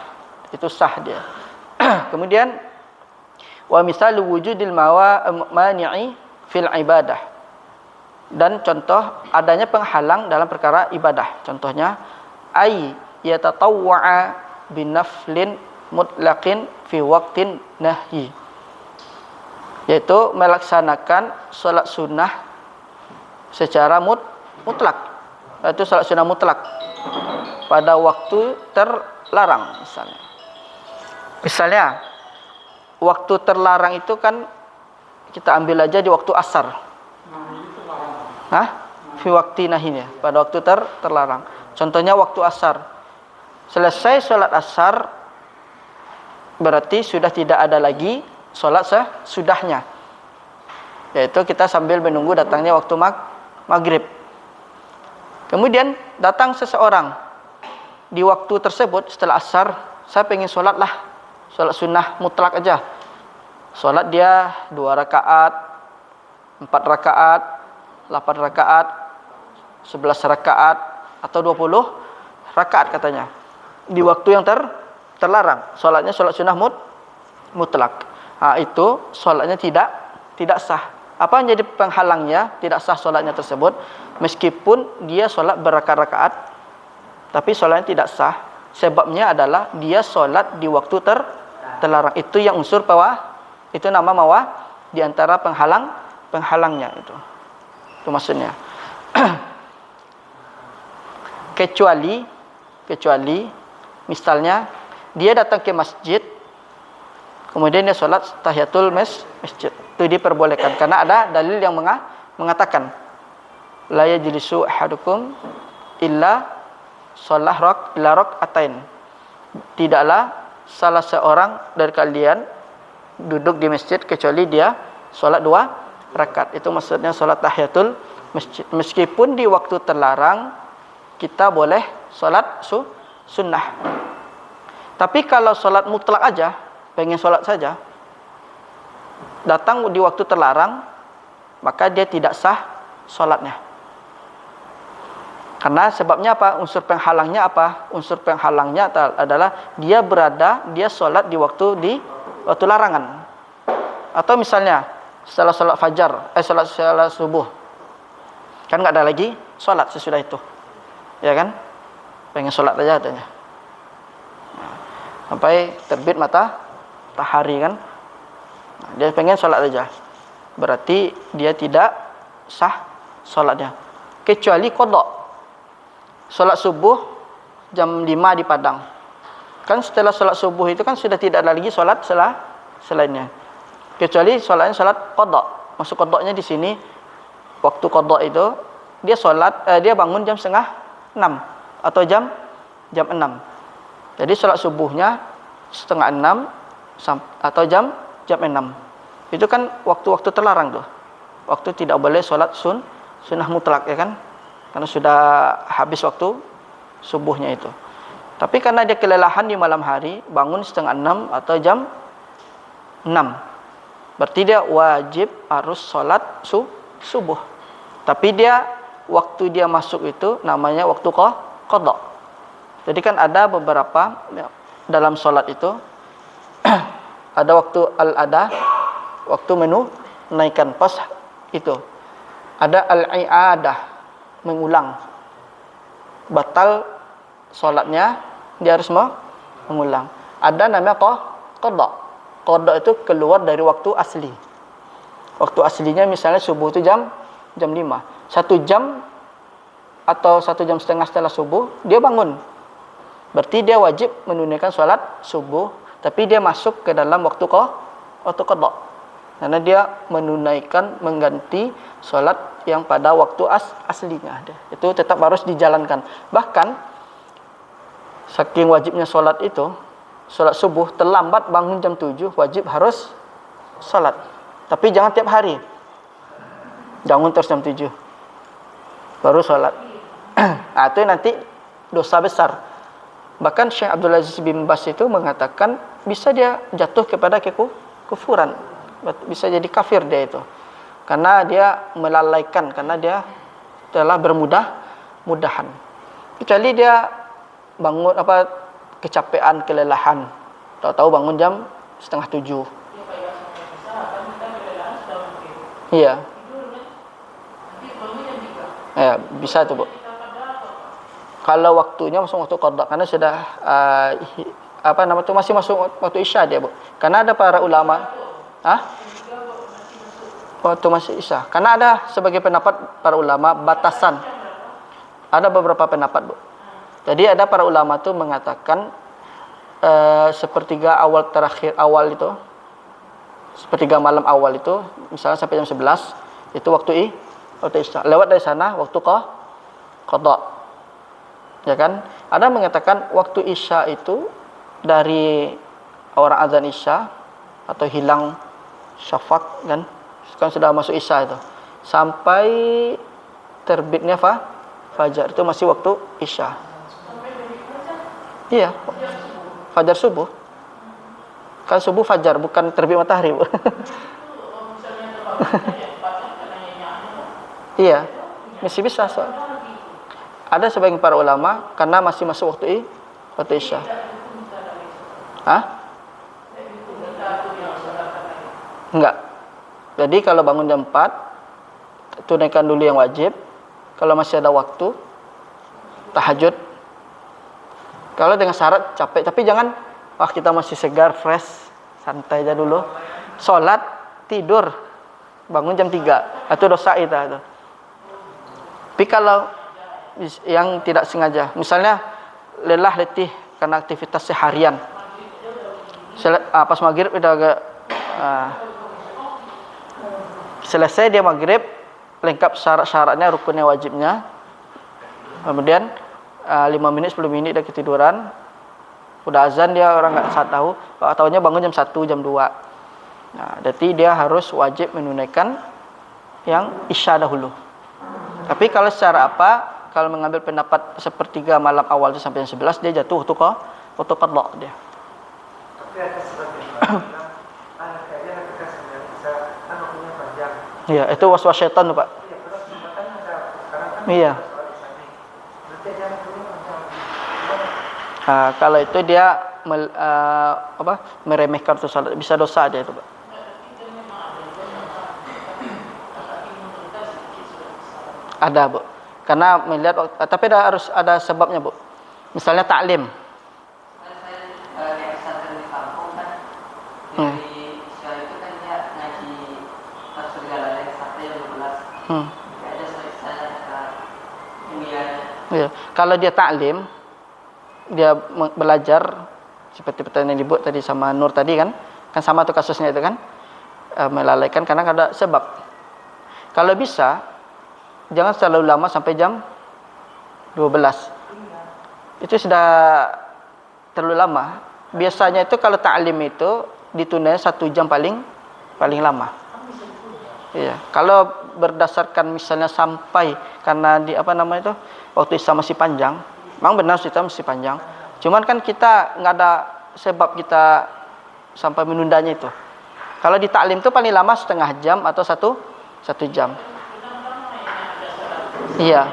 Itu sah dia. Kemudian wa misal wujudil mani'i fil ibadah. Dan contoh adanya penghalang dalam perkara ibadah. Contohnya ay yatatawwa'a binaflin mutlaqin fi waqtin nahyi. Yaitu melaksanakan salat sunnah secara mutlak. Itu salat sunnah mutlak pada waktu terlarang misalnya. Misalnya waktu terlarang itu kan kita ambil aja di waktu asar. Fi waktu nahinya, pada waktu terlarang. Contohnya waktu asar. Selesai sholat asar berarti sudah tidak ada lagi sholat sesudahnya. Yaitu kita sambil menunggu datangnya waktu maghrib. Kemudian datang seseorang di waktu tersebut setelah asar, saya pengen sholat lah, sholat sunnah mutlak aja. Sholat dia 2 rakaat, 4 rakaat, 8 rakaat, 11 rakaat, atau 20 rakaat katanya. Di waktu yang terlarang. Sholatnya sholat sunnah mutlak. Itu sholatnya tidak sah. Apa yang jadi penghalangnya tidak sah sholatnya tersebut? Meskipun dia sholat berrakaat-rakaat, tapi sholatnya tidak sah. Sebabnya adalah dia sholat di waktu terlarang. Itu yang unsur itu nama mawah di antara penghalangnya itu. Itu maksudnya. kecuali misalnya dia datang ke masjid kemudian dia sholat tahiyatul masjid, itu diperbolehkan karena ada dalil yang mengatakan la yajlisu ahadukum illa rak'atain. Tidaklah salah seorang dari kalian duduk di masjid kecuali dia sholat 2 rakaat. Itu maksudnya sholat tahiyatul masjid. Meskipun di waktu terlarang kita boleh sholat sunnah. Tapi kalau sholat mutlak aja, pengen sholat saja, datang di waktu terlarang, maka dia tidak sah sholatnya. Karena sebabnya apa? Unsur penghalangnya apa? Unsur penghalangnya adalah dia sholat di waktu larangan. Atau misalnya setelah sholat fajar, sholat subuh, kan nggak ada lagi sholat sesudah itu, ya kan? Pengen sholat aja katanya. Sampai terbit matahari kan, dia pengen sholat aja. Berarti dia tidak sah sholatnya. Kecuali qadha. Sholat subuh jam 5 di Padang. Kan setelah sholat subuh itu kan sudah tidak ada lagi sholat selainnya. Kecuali sholatnya sholat qadha. Maksud qadhanya di sini waktu qadha itu dia dia bangun jam 5:30 atau jam 6. Jadi sholat subuhnya 5:30 atau jam 6. Itu kan waktu-waktu terlarang tuh. Waktu tidak boleh sholat sunnah mutlak, ya kan? Karena sudah habis waktu subuhnya itu. Tapi karena dia kelelahan di malam hari, bangun 5:30 atau jam 6, berarti dia wajib harus sholat subuh. Tapi waktu dia masuk itu namanya waktu qadha. Jadi kan ada beberapa dalam sholat itu ada waktu al-ada, waktu menunaikan pas itu. Ada al-i'adah, mengulang. Batal sholatnya, dia harus mengulang. Ada namanya qadha. Qadha itu keluar dari waktu asli. Waktu aslinya misalnya subuh itu jam 5. 1 jam atau 1 jam setengah setelah subuh dia bangun. Berarti dia wajib menunaikan sholat subuh, tapi dia masuk ke dalam waktu qadha. Karena dia mengganti sholat yang pada waktu aslinya. Itu tetap harus dijalankan. Bahkan saking wajibnya sholat itu, sholat subuh terlambat bangun jam 7, wajib harus sholat. Tapi jangan tiap hari. Bangun terus jam 7 baru sholat. Itu nanti dosa besar. Bahkan Syekh Abdul Aziz bin Baz itu mengatakan bisa dia jatuh kepada kekufuran, bisa jadi kafir dia itu, karena dia melalaikan, karena dia telah bermudahan. Kecuali dia bangun kecapean, kelelahan, Tahu-tahu bangun jam 6:30. Ya kayak sampai bisa kan kita berelaan sudah mungkin. Iya. Tidur kan. Nanti bangun jam 3. Ya, bisa tuh, Bu. Kita pada apa? Kalau waktunya masuk waktu qada karena sudah masih masuk waktu Isya dia, Bu. Karena ada para ulama. Hah? Waktu masih Isya. Karena ada sebagai pendapat para ulama batasan. Ada beberapa pendapat, Bu. Jadi ada para ulama tuh mengatakan sepertiga awal terakhir awal itu, sepertiga malam awal itu, misalnya sampai jam 11 itu waktu Isya. Lewat dari sana waktu qada. Ya kan? Ada mengatakan waktu Isya itu dari orang azan Isya atau hilang syafaq kan sudah masuk Isya itu sampai terbitnya fajar itu masih waktu Isya. Iya, fajar subuh. Kan subuh fajar bukan terbit matahari, Bu. Iya, masih bisa. Ada sebagian para ulama karena masih masuk waktu Isya. Hah? Enggak. Jadi kalau bangun jam 4 tunaikan dulu yang wajib. Kalau masih ada waktu tahajud. Kalau dengan syarat capek, tapi jangan kita masih segar, fresh, santai aja dulu. Salat, tidur, bangun jam 3. Itu dosa itu. Tapi kalau yang tidak sengaja, misalnya lelah letih karena aktivitas seharian. Pas maghrib udah agak selesai dia maghrib, lengkap syarat-syaratnya, rukunnya, wajibnya. Kemudian 5 menit 10 menit dia ketiduran. Udah azan dia orang nggak tahu. Tahunya bangun jam 1 jam 2. Nah, berarti dia harus wajib menunaikan yang Isya dahulu. Tapi kalau secara kalau mengambil pendapat sepertiga malam awal itu sampai jam 11 dia jatuh waktu qada dia. Tapi ada sebagian orang bilang anak kayaknya ketika sebenarnya bisa kan waktunya panjang. Iya, itu waswas syaitan tuh, Pak. Iya, terus bahkan ada sekarang kan Iya. soal Islami. Nanti jangan dulu panjang. Kalau itu dia meremehkan itu salat, bisa dosa dia itu, Pak. Ada, Bu. Karena melihat tapi harus ada sebabnya, Bu. Misalnya taklim. Saya di pesantren di kampung kan dari Isya itu kan dia ngaji segala yang sampai jam 12. Ada saya kuliahnya. Iya. Kalau dia taklim, dia belajar seperti pertanyaan yang dibuat tadi sama Nur tadi kan sama tuh kasusnya itu kan melalaikan karena ada sebab. Kalau bisa jangan terlalu lama sampai jam 12. Itu sudah terlalu lama. Biasanya itu kalau taklim itu ditunda 1 jam paling lama. Iya. Kalau berdasarkan misalnya sampai karena di waktu Isya masih panjang, memang benar Isya masih panjang. Cuman kan kita nggak ada sebab kita sampai menundanya itu. Kalau di taklim itu paling lama setengah jam atau satu jam. Iya.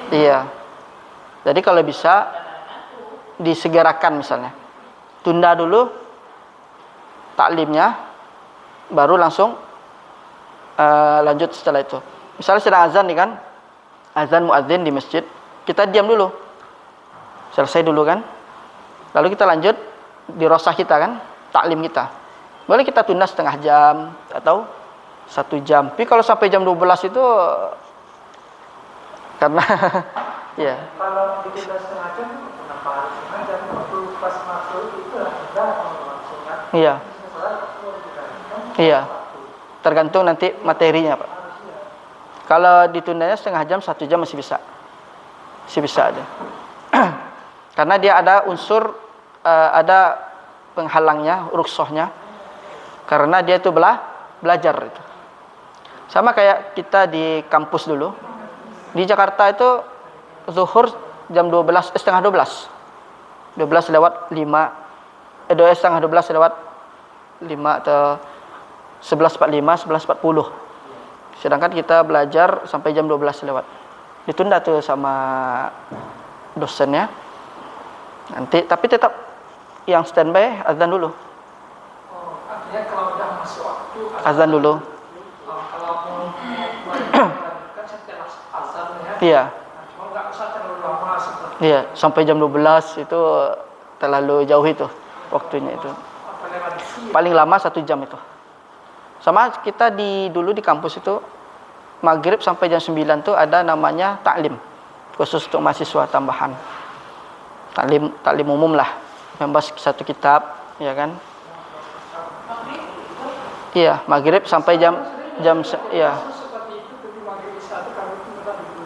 Iya. Jadi kalau bisa disegerakan misalnya. Tunda dulu taklimnya baru langsung lanjut setelah itu. Misalnya sedang azan nih kan. Azan muadzin di masjid, kita diam dulu. Selesai dulu kan. Lalu kita lanjut di rosah kita kan, taklim kita. Boleh kita tunda setengah jam atau 1 jam. Tapi kalau sampai jam 12 itu karena ya. Kalau ditunda setengah jam, kenapa harus setengah jam? Waktu pas masuk itu sudah langsung kan? Iya. Sholat waktu kan? Iya. Tergantung nanti materinya, Pak. Kalau ditundanya setengah jam, 1 jam masih bisa. Masih bisa ada. Karena dia ada unsur ada penghalangnya, rukhsahnya. Karena dia itu belajar itu. Sama kayak kita di kampus dulu. Di Jakarta itu zuhur jam setengah 12. 12 lewat 5. Setengah 12 lewat 5 atau 11.45, 11.40. Sedangkan kita belajar sampai jam 12 lewat. Ditunda tuh sama dosennya. Nanti tapi tetap yang standby azan dulu. Oh, artinya kalau udah masuk waktu Azan dulu. kalau mau kan setelah azan ya. Iya. Nah, cuma nggak usah terlalu lama seperti Iya, sampai jam 12 itu terlalu jauh itu waktunya itu. apa lewat siang. Paling lama 1 jam itu. Sama kita dulu di kampus itu maghrib sampai jam 9 tuh ada namanya taklim khusus untuk mahasiswa tambahan. Taklim umum lah, membahas satu kitab, ya kan? Iya, maghrib sampai jam ya. Seperti itu tapi maghrib isya itu kami itu pernah dulu.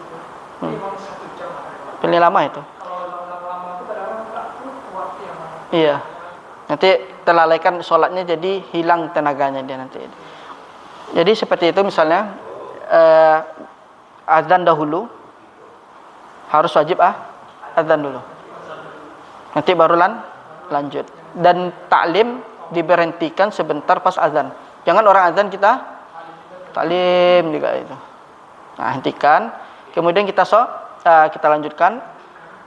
Memang 1 jam. Paling lama itu. Kalau lama-lama itu kadang-kadang nggak kuat yang lama. Iya. Nanti terlalaikan sholatnya jadi hilang tenaganya dia nanti. Jadi seperti itu misalnya azan dahulu harus wajib azan dulu. Nanti baru lanjut. Dan taklim diberhentikan sebentar pas azan. Jangan orang azan kita taklim juga itu. Nah, hentikan. Kemudian kita lanjutkan,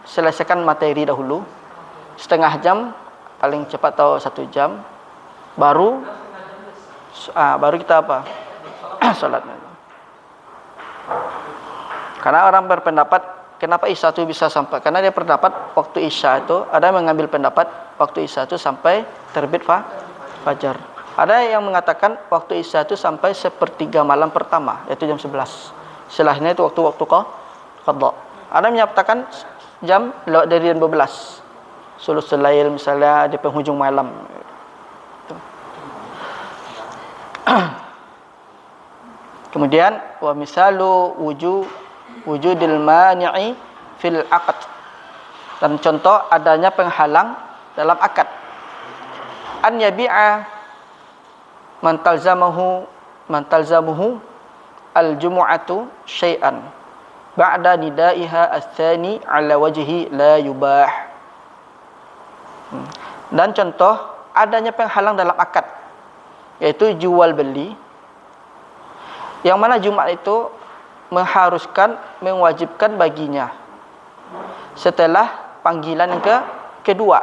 selesaikan materi dahulu. Setengah jam paling cepat atau 1 jam. Baru kita salat. Karena orang berpendapat kenapa Isya itu bisa sampai? Karena dia pendapat waktu Isya itu ada yang mengambil pendapat waktu Isya itu sampai terbit fajar. Ada yang mengatakan waktu Isya itu sampai 1/3 malam pertama, yaitu jam 11. Setelahnya itu waktu qadha. Ada yang menyatakan jam lewat dari jam 12. Sulusul lail misalnya di penghujung malam. Kemudian wa misalu wujudil mani'i fil aqd. Dan contoh adanya penghalang dalam akad. An yabi'a man talzamuhu al-jumu'atu syai'an ba'da nidaiha ats-tsani 'ala wajhi la yubah. Dan contoh adanya penghalang dalam akad, yaitu jual beli, yang mana Jumat itu mewajibkan baginya setelah panggilan yang kedua,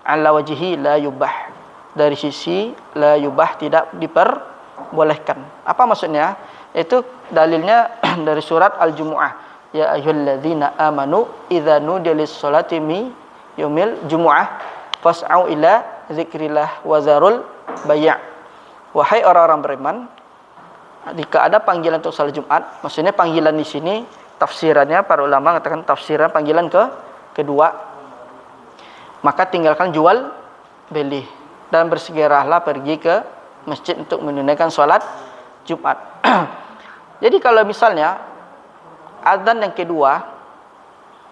ala wajhi la yubah, dari sisi la yubah, tidak diperbolehkan. Apa maksudnya? Itu dalilnya dari surat Al-Jumu'ah, ya ayyuhalladzina amanu idza nudiya lis-sholati mi yaumil jumu'ah fas'au ila dzikrillah wa zarul bay'. Wahai orang-orang beriman, jika ada panggilan untuk salat Jumat, maksudnya panggilan di sini tafsirannya para ulama mengatakan tafsiran panggilan kedua, maka tinggalkan jual beli dan bersegeralah pergi ke masjid untuk menunaikan salat Jumat. Jadi kalau misalnya azan yang kedua,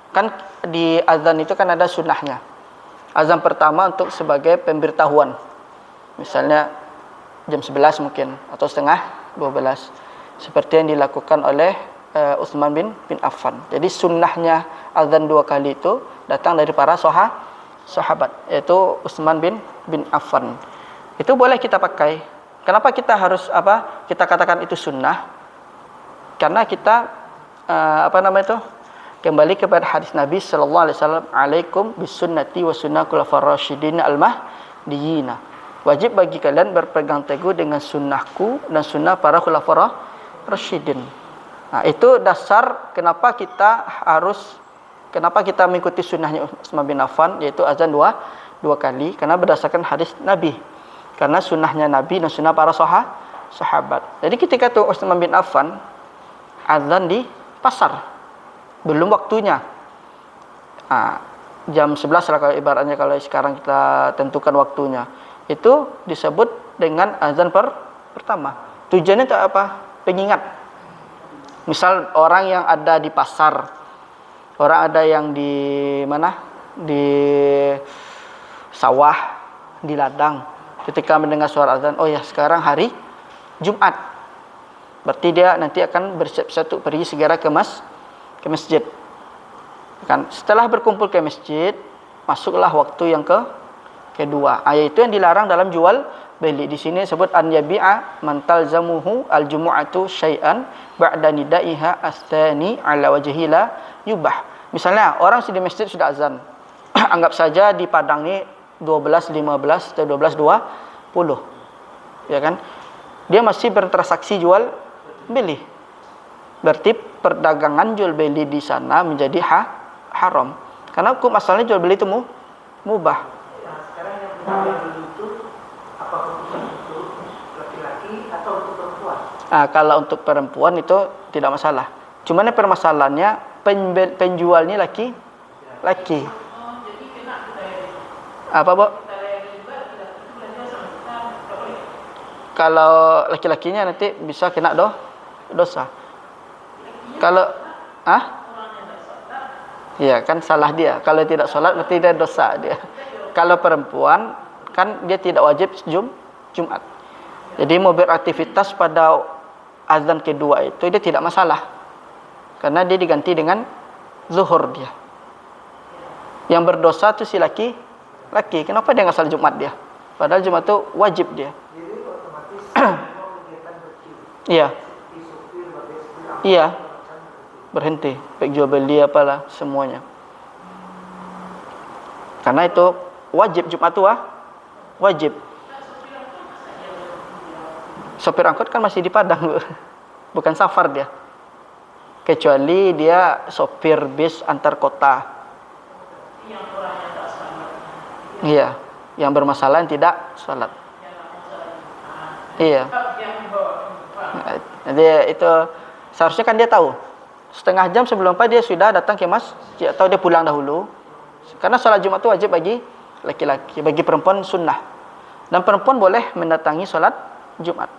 kan di azan itu kan ada sunnahnya. Azan pertama untuk sebagai pemberitahuan, misalnya jam 11 mungkin atau setengah 12, seperti yang dilakukan oleh Utsman bin Affan. Jadi sunnahnya azan 2 kali itu datang dari para sahabat, yaitu Utsman bin Affan. Itu boleh kita pakai. Kenapa kita harus kita katakan itu sunnah? Karena kita kembali kepada hadis Nabi sallallahu alaihi wasallam, alaikum bisunnati wa sunnah khulafar rasyidin al-mahdiyyin. Wajib bagi kalian berpegang teguh dengan sunnahku dan sunnah para khulafar rasyidin. Nah, itu dasar kenapa kita mengikuti sunnahnya Utsman bin Affan, yaitu azan dua kali, karena berdasarkan hadis Nabi. Karena sunnahnya Nabi dan sunnah para sahabat. Jadi ketika itu Utsman bin Affan azan di pasar, belum waktunya. Jam 11 lah kalau ibaratnya, kalau sekarang kita tentukan waktunya. Itu disebut dengan azan pertama. Tujuannya untuk apa? Pengingat. Misal orang yang ada di pasar, orang ada yang di mana? Di sawah, di ladang. Ketika mendengar suara azan, oh ya sekarang hari Jumat. Berarti dia nanti akan bersiap-siap untuk pergi segera ke masjid. Kan setelah berkumpul ke masjid, masuklah waktu yang kedua. Ayat itu yang dilarang dalam jual beli. Di sini disebut an yabi'a man talzamuhu al-jumu'atu syai'an ba'da nidaiha ats-tsani 'ala wajhi la yubah. Misalnya orang di masjid sudah azan. Anggap saja di Padang ini 12, 15 atau 12, 20. Ya kan? Dia masih bertransaksi jual beli. Berarti perdagangan jual beli di sana menjadi haram. Karena hukum asalnya jual beli itu mubah. Nah, sekarang yang jual beli itu apa hukumnya untuk laki-laki atau untuk perempuan? Kalau untuk perempuan itu tidak masalah. Cuman permasalahannya penjualnya laki. Oh, jadi kena budaya Apa, Bu? kita layani juga tidak itu belanja sama kita nggak boleh. Kalau laki-lakinya nanti bisa kena dosa. Kalau iya kan salah dia. Kalau tidak sholat berarti dia dosa dia. Kalau perempuan kan dia tidak wajib Jumat. Jadi mau beraktivitas pada azan kedua itu dia tidak masalah. Karena dia diganti dengan zuhur dia. Yang berdosa itu si laki. Kenapa dia nggak salat Jumat dia? Padahal Jumat itu wajib dia. Jadi otomatis semua kegiatan berhenti. Iya. Seperti supir, bagai Iya. Berhenti. Baik jual beli apalah semuanya. Karena itu wajib Jumat itu wajib. Sopir angkot kan masih di Padang, Bu. Bukan safar dia. Kecuali dia sopir bis antar kota. Yang orangnya tak selamat. Iya, yang bermasalah yang tidak sholat. Iya. Yang dibawa. Jadi itu seharusnya kan dia tahu. Setengah jam sebelum dia sudah datang ke masjid atau dia pulang dahulu. Karena sholat Jumat itu wajib bagi laki-laki, bagi perempuan sunnah. Dan perempuan boleh mendatangi sholat Jumat.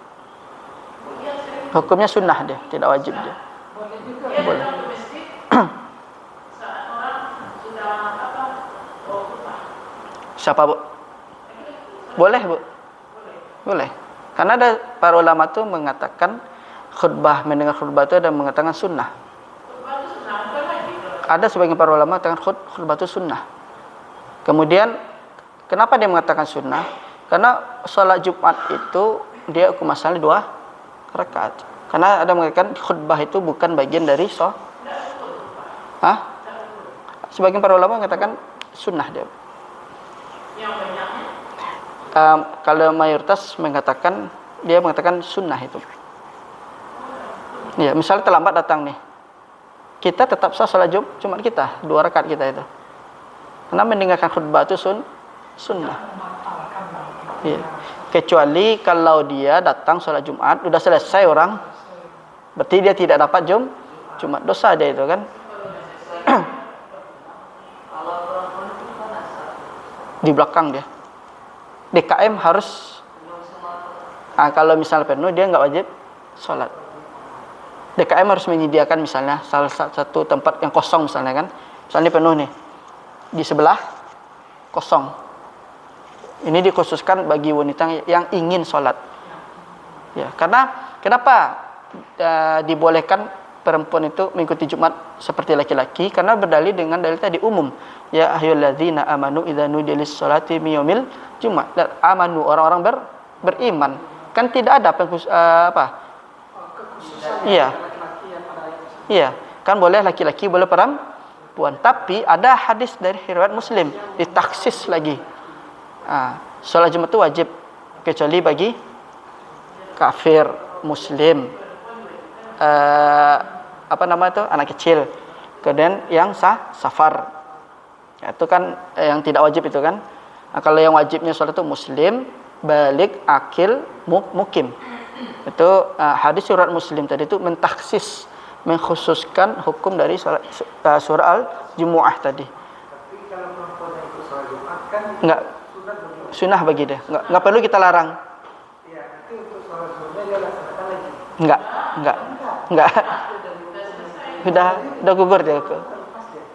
Hukumnya sunnah dia, tidak wajib dia. Boleh. Datang ke masjid saat orang sudah khutbah. Siapa, Bu? Boleh, Bu. Boleh. Karena ada para ulama itu mengatakan mendengar khutbah itu ada mengatakan sunnah. Khutbah itu sunnah, bukan wajib. Ada sebagian para ulama mengatakan khutbah itu sunnah. Kemudian kenapa dia mengatakan sunnah? Karena sholat Jumat itu dia hukum asalnya 2 rakaat. Karena ada mengatakan khutbah itu bukan bagian dari sebagian para ulama mengatakan sunnah dia. Yang banyaknya Kalau mayoritas mengatakan sunnah itu. Ya, misalnya terlambat datang nih. Kita tetap sah sholat Jumat kita, 2 rakaat kita itu. Karena mendengarkan khutbah itu sunnah. Ya. Kecuali kalau dia datang sholat Jumat, udah selesai orang, berarti dia tidak dapat Jumat, dosa dia itu kan. Kalau perempuan itu kan asal Di belakang dia. DKM harus, belum semua kalau misalnya penuh dia nggak wajib sholat. DKM harus menyediakan misalnya salah satu tempat yang kosong misalnya kan. Misalnya penuh nih, di sebelah kosong. Ini dikhususkan bagi wanita yang ingin sholat. Ya, karena kenapa dibolehkan perempuan itu mengikuti Jumat seperti laki-laki? Karena berdalil dengan dalil tadi umum. Ya ayyuhalladzina amanu idza nudiya lis-sholati min yaumil Jumat. Amanu orang-orang beriman. Kan tidak ada kekhususan Iya. laki-laki yang pada ayat tersebut. Iya, kan boleh laki-laki, boleh perempuan. Tapi ada hadis dari riwayat Muslim ditaksis lagi. Sholat Jumat itu wajib kecuali bagi kafir, muslim, anak kecil, kemudian yang safar. Ya, itu kan yang tidak wajib itu kan. Kalau yang wajibnya sholat itu muslim, balik, akil, mukim. Itu hadis surat Muslim tadi itu mentaksis, mengkhususkan hukum dari surah Al-Jumu'ah tadi. Tapi kalau perempuan yang ikut sholat Jumat kan Enggak, sunnah bagi dia. Enggak perlu kita larang. ya nanti untuk sholat Jumatnya dia laksanakan lagi. Enggak. Udah gugur dia.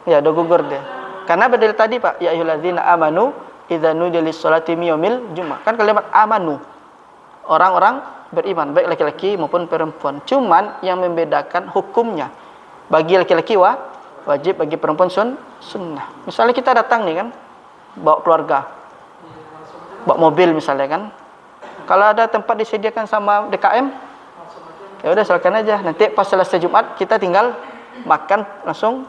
Ya, udah gugur dia. Karena berdalil tadi, Pak, ya ayyuhalladzina amanu idza nudiya lis-sholati min yaumil Jumat. Kan kalimat amanu. Orang-orang beriman, baik laki-laki maupun perempuan. Cuman yang membedakan hukumnya. Bagi laki-laki wajib, bagi perempuan sunnah. Misalnya kita datang nih kan, bawa keluarga, bawa mobil misalnya kan. Kalau ada tempat disediakan sama DKM, ya udah silakan aja. Nanti pas selesai Jumat kita tinggal makan langsung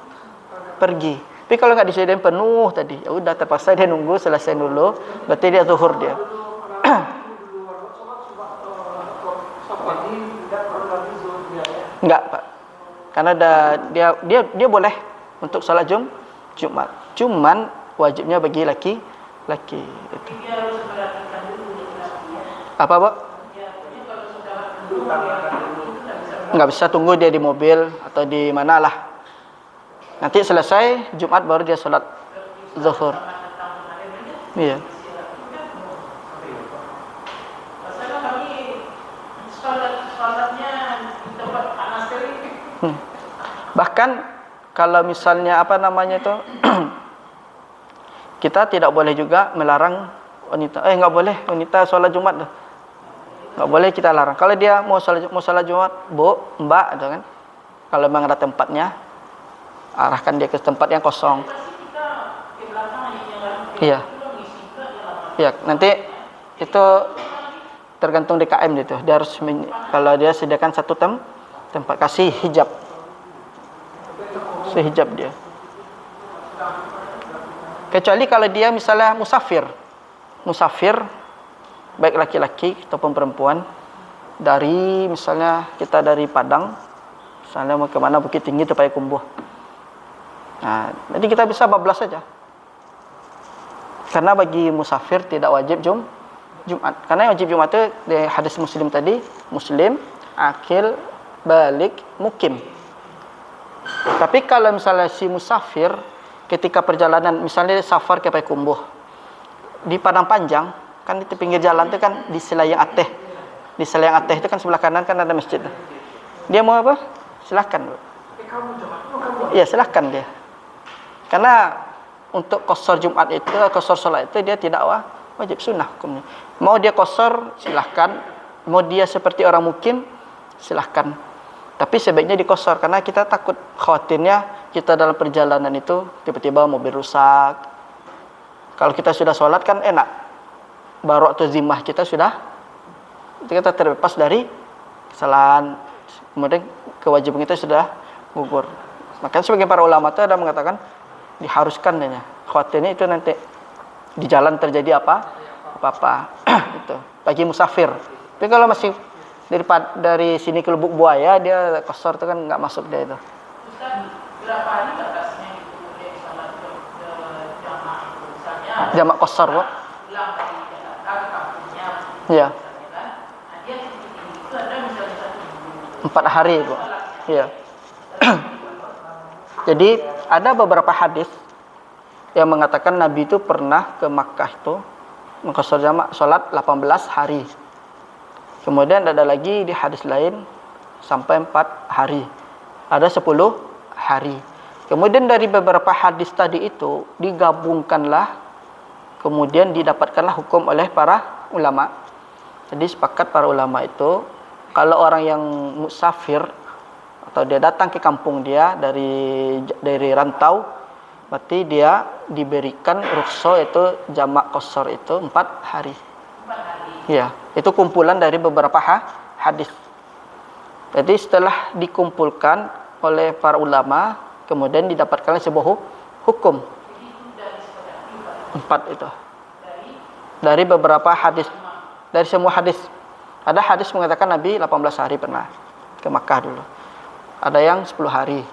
pergi. Tapi kalau nggak disediain penuh tadi, ya udah terpaksa dia nunggu selesai dulu, berarti dia zuhur dia. Enggak, Pak. Karena dia boleh untuk salat Jumat. Cuman wajibnya bagi laki-laki itu. Apa, Pak? Enggak bisa tunggu dia di mobil atau di mana lah. Nanti selesai Jumat baru dia salat zuhur. Iya. Bahkan kalau misalnya apa namanya itu kita tidak boleh juga melarang wanita. Enggak boleh wanita sholat Jumat. Enggak boleh kita larang. Kalau dia mau sholat Jumat, Bu, Mbak, gitu kan. Kalau memang ada tempatnya, arahkan dia ke tempat yang kosong. Iya. Iya, nanti itu tergantung DKM gitu. Dia harus kalau dia sediakan satu tempat kasih hijab. Sehijab dia. Kecuali kalau dia misalnya musafir baik laki-laki ataupun perempuan dari misalnya kita dari Padang misalnya mau kemana Bukit Tinggi itu Payakumbuh. Nah, jadi kita bisa bablas saja. Karena bagi musafir tidak wajib Jumat. Karena yang wajib Jumat itu di hadis Muslim tadi, Muslim, akil, balik, mukim. Tapi kalau misalnya si musafir ketika perjalanan, misalnya safar ke Payakumbuh di Padang Panjang, kan di pinggir jalan itu kan di Selayang Ateh. Di Selayang Ateh itu kan sebelah kanan kan ada masjid. Dia mau apa? Silakan. Iya, silakan dia. Karena untuk qashar Jumat itu, qashar salat itu dia tidak wajib, sunnah hukumnya. Mau dia qashar silakan, mau dia seperti orang mukim silakan. Tapi sebaiknya dikosor karena kita takut khawatirnya kita dalam perjalanan itu tiba-tiba mobil rusak. Kalau kita sudah sholat kan enak. Baru atau zimah kita sudah kita terbebas dari kesalahan. Kemudian kewajiban kita sudah gugur. Makanya sebagian para ulama itu ada mengatakan diharuskan deh. Khawatirnya itu nanti di jalan terjadi apa-apa. Itu bagi musafir. Tapi kalau masih dari sini ke Lubuk Buaya dia kosor itu kan nggak masuk dia itu. Ustaz, berapa hari batasnya itu dia salat jamaah itu misalnya? Jamak kosor, Pak. Pulang dari Jakarta ke kampungnya. Iya. Nah, dia itu ada misalnya 1 minggu. 4 hari, Bu. Iya. Jadi ada beberapa hadis yang mengatakan Nabi itu pernah ke Makkah itu mengqashar jamak salat 18 hari. Kemudian ada lagi di hadis lain sampai 4 hari. Ada 10 hari. Kemudian dari beberapa hadis tadi itu digabungkanlah, kemudian didapatkanlah hukum oleh para ulama. Jadi sepakat para ulama itu kalau orang yang musafir atau dia datang ke kampung dia dari rantau, berarti dia diberikan rukhsah itu jamak qashar itu 4 hari. 4 hari. Ya, itu kumpulan dari beberapa hadis. Jadi setelah dikumpulkan oleh para ulama, kemudian didapatkan sebuah hukum. 4 itu. Dari beberapa hadis. Dari semua hadis. Ada hadis mengatakan Nabi 18 hari pernah ke Makkah dulu. Ada yang 10 hari.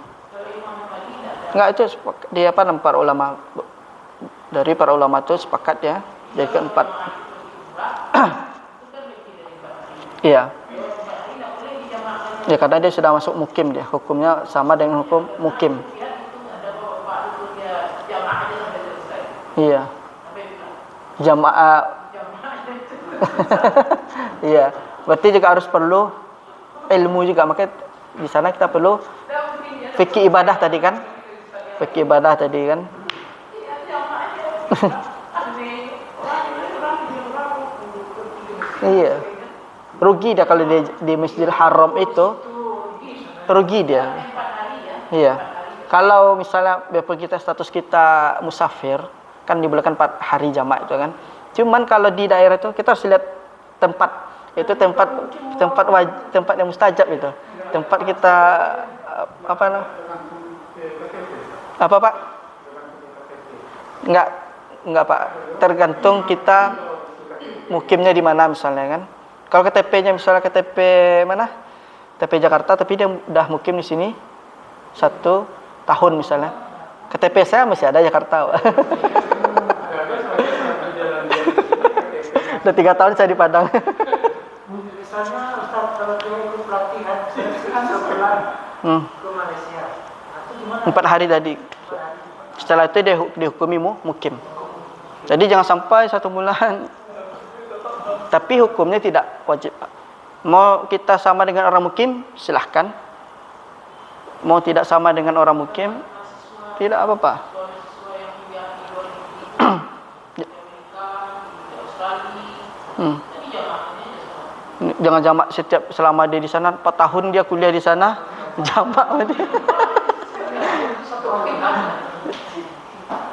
Enggak, itu dia para ulama. Dari para ulama itu sepakat ya. Jadi keempat. Iya. Ya karena dia sudah masuk mukim dia. Hukumnya sama dengan hukum mukim. Iya. Jamaah. Iya. Berarti juga harus perlu ilmu juga. Makanya di sana kita perlu fikih ibadah tadi kan. Fikih ibadah tadi kan. Iya. Rugi dia kalau dia di Masjidil Haram itu. Rugi dia. Iya. Kalau misalnya kita status kita musafir, kan dibolehkan 4 hari jamak itu kan. Cuman kalau di daerah itu kita harus lihat tempat. Itu tempat yang mustajab itu. Tempat kita apa Pak? Enggak Pak. Tergantung kita mukimnya di mana misalnya kan. Kalau KTP-nya misalnya KTP mana? KTP Jakarta tapi dia udah mukim di sini 1 tahun misalnya. KTP saya masih ada Jakarta. Pak. Udah 3 tahun saya di Padang. Misalnya Ustaz kalau dia ikut pelatihan kan sebulan ke Malaysia. Itu gimana? 4 hari tadi. Setelah itu dia dihukumi mukim. Jadi jangan sampai 1 bulan. Tapi hukumnya tidak wajib, Pak. Mau kita sama dengan orang mukim, silahkan. Mau tidak sama dengan orang mukim, tidak apa-apa. Jangan jamak setiap selama dia di sana 4 tahun dia kuliah di sana, jamak dia.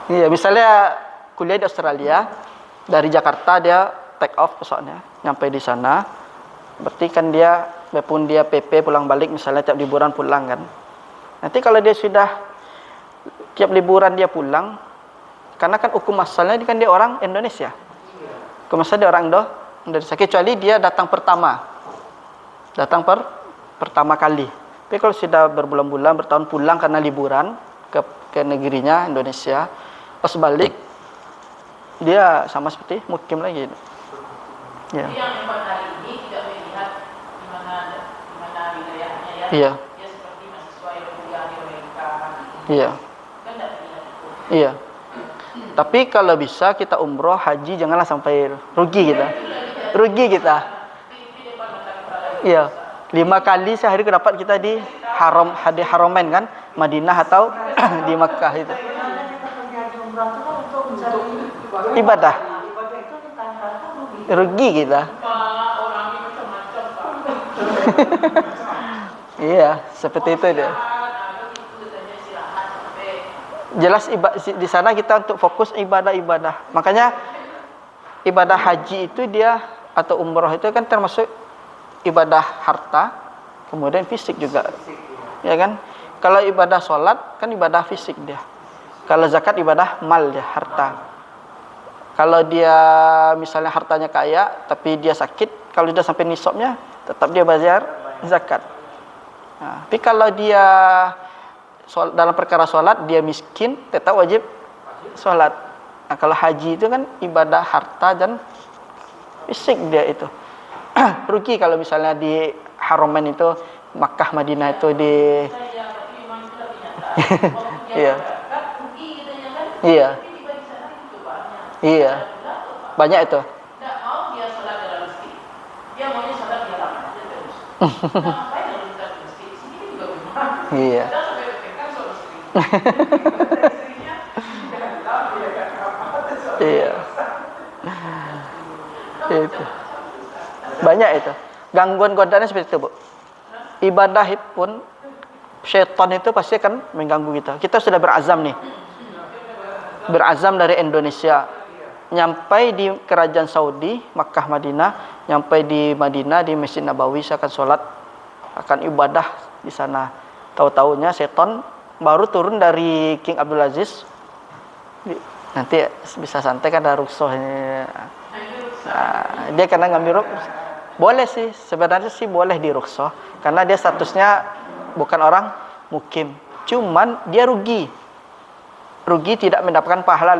Iya, misalnya kuliah di Australia, dari Jakarta dia take off pesawatnya, nyampe di sana. Berarti kan dia, walaupun dia PP pulang balik misalnya tiap liburan pulang kan. Nanti kalau dia sudah tiap liburan dia pulang, karena kan hukum asalnya kan dia orang Indonesia. Hukum asalnya dia orang Indonesia, kecuali dia datang pertama. Pertama kali. Tapi kalau sudah berbulan-bulan, bertahun pulang karena liburan ke negerinya Indonesia, pas balik dia sama seperti mukim lagi. Ya. Yang 4 hari ini tidak melihat di mana wilayahnya ya. Iya. Dia seperti mahasiswa yang kuliah di Amerika. Iya. Kan tidak melihat itu. Iya. Tapi kalau bisa kita umroh, haji janganlah sampai rugi kita. Rugi kita. Iya. 5 kali sehari dapat kita di Haramain kan, Madinah atau di Makkah itu. Ibadah. Rugi kita. Orang ini macam-macam, Pak. Iya, seperti itu dia. Jelas di sana kita untuk fokus ibadah-ibadah. Makanya ibadah haji itu dia atau umroh itu kan termasuk ibadah harta, kemudian fisik juga. Ya kan? Kalau ibadah sholat kan ibadah fisik dia. Kalau zakat ibadah mal dia, harta. Kalau dia misalnya hartanya kaya tapi dia sakit, kalau dia sampai nisabnya tetap dia bayar zakat. Nah, tapi kalau dia dalam perkara sholat dia miskin, tetap wajib sholat. Nah, kalau haji itu kan ibadah harta dan fisik dia itu. Rugi kalau misalnya di Haramain itu, Makkah Madinah itu di iya. Iya. Iya. Banyak itu. Tidak mau dia sholat dalam masjid. Dia maunya sholat di halaman aja terus. Ngapain kalau kita di masjid? Sini juga rumah. Iya. Kita sampai bertengkar soal istri. Istrinya tidak tahu dia kan apa. Iya. Itu. Banyak itu. Gangguan godaannya seperti itu, Bu. Ibadah pun syaitan itu pasti akan mengganggu kita. Kita sudah berazam nih. Berazam dari Indonesia nyampai di kerajaan Saudi, Makkah Madinah, nyampai di Madinah di Masjid Nabawi saya akan sholat, akan ibadah di sana. Tahu-taunya setan baru turun dari King Abdul Aziz. Nanti bisa santai kan ada rukshoh ini. Nah, dia karena ngambil boleh sih, sebenarnya sih boleh di rukshoh karena dia statusnya bukan orang mukim. Cuman dia rugi tidak mendapatkan pahala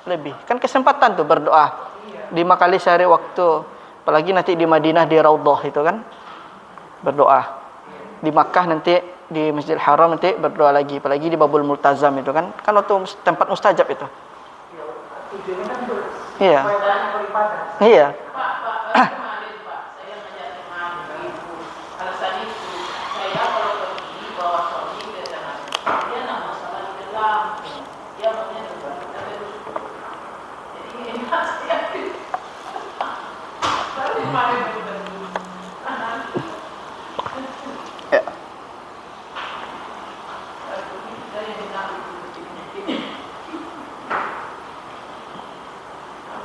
lebih. Kan kesempatan tuh berdoa 5 kali sehari waktu, apalagi nanti di Madinah di Raudhah itu kan berdoa. Di Makkah nanti di Masjidil Haram nanti berdoa lagi, apalagi di Babul Multazam itu kan waktu tempat mustajab itu. Tujuannya kan Iya. beribadah. Iya. Pak, kemarin Pak, saya ngajak teman ibu. Alasan itu, saya kalau pergi bawa suami ke sana, dia nak masalah di dalam. Dia maunya terus. Jadi enak saya. Baru kemarin Ya.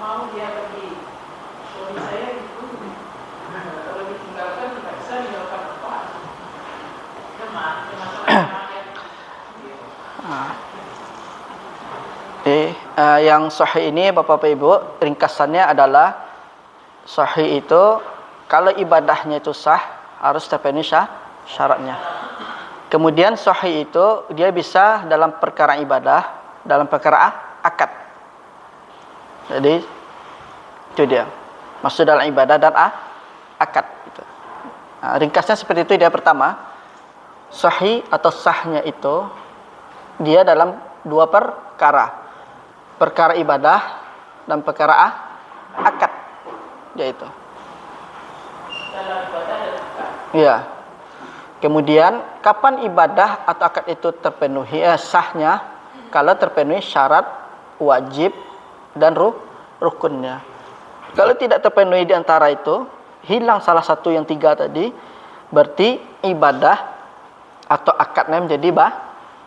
mau dia pergi. Suami saya itu kalau ditinggalkan tidak bisa dilakukan apa. Masalah Yang sahih ini Bapak Ibu, ringkasannya adalah sahih itu kalau ibadahnya itu sah harus terpenuhi syaratnya. Kemudian sahih itu dia bisa dalam perkara ibadah, dalam perkara akad. Jadi itu dia. Maksud dalam ibadah dan akad gitu. Ringkasnya seperti itu. Dia pertama, sahih atau sahnya itu dia dalam dua perkara. Perkara ibadah dan perkara akad. Yaitu. Iya. Kemudian kapan ibadah atau akad itu terpenuhi sahnya? Kalau terpenuhi syarat, wajib dan rukunnya. Kalau tidak terpenuhi di antara itu, hilang salah satu yang tiga tadi, berarti ibadah atau akadnya menjadi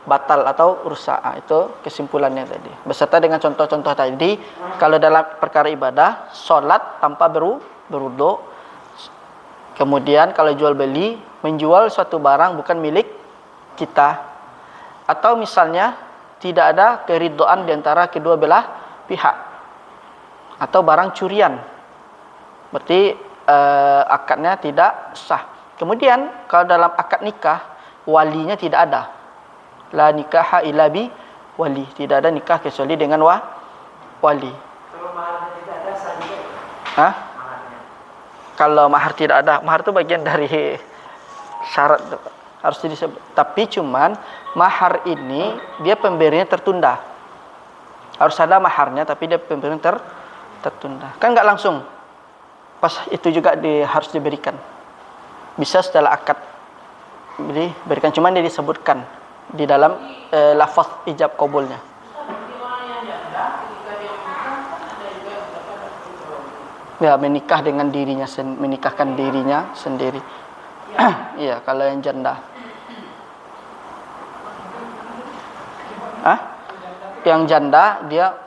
batal atau rusak. Itu kesimpulannya tadi. Beserta dengan contoh-contoh tadi, kalau dalam perkara ibadah, sholat tanpa berwudu. Kemudian kalau jual beli, menjual suatu barang bukan milik kita. Atau misalnya tidak ada keridhaan di antara kedua belah pihak. Atau barang curian. Berarti akadnya tidak sah. Kemudian kalau dalam akad nikah, walinya tidak ada. La nikaha illa bi wali. Tidak ada nikah kecuali dengan wali. Kalau maharnya tidak ada, sah juga. Hah? Maharnya. Kalau mahar tidak ada, mahar itu bagian dari syarat harus disebut. Tapi cuman mahar ini dia pemberiannya tertunda. Harus ada maharnya tapi dia pemberian tertunda. Kan enggak langsung. Pas itu juga harus diberikan. Bisa setelah akad diberikan, cuman dia disebutkan di dalam lafaz ijab qabulnya. Ya, menikah dengan dirinya, menikahkan dirinya sendiri. Iya, kalau yang janda. Yang janda dia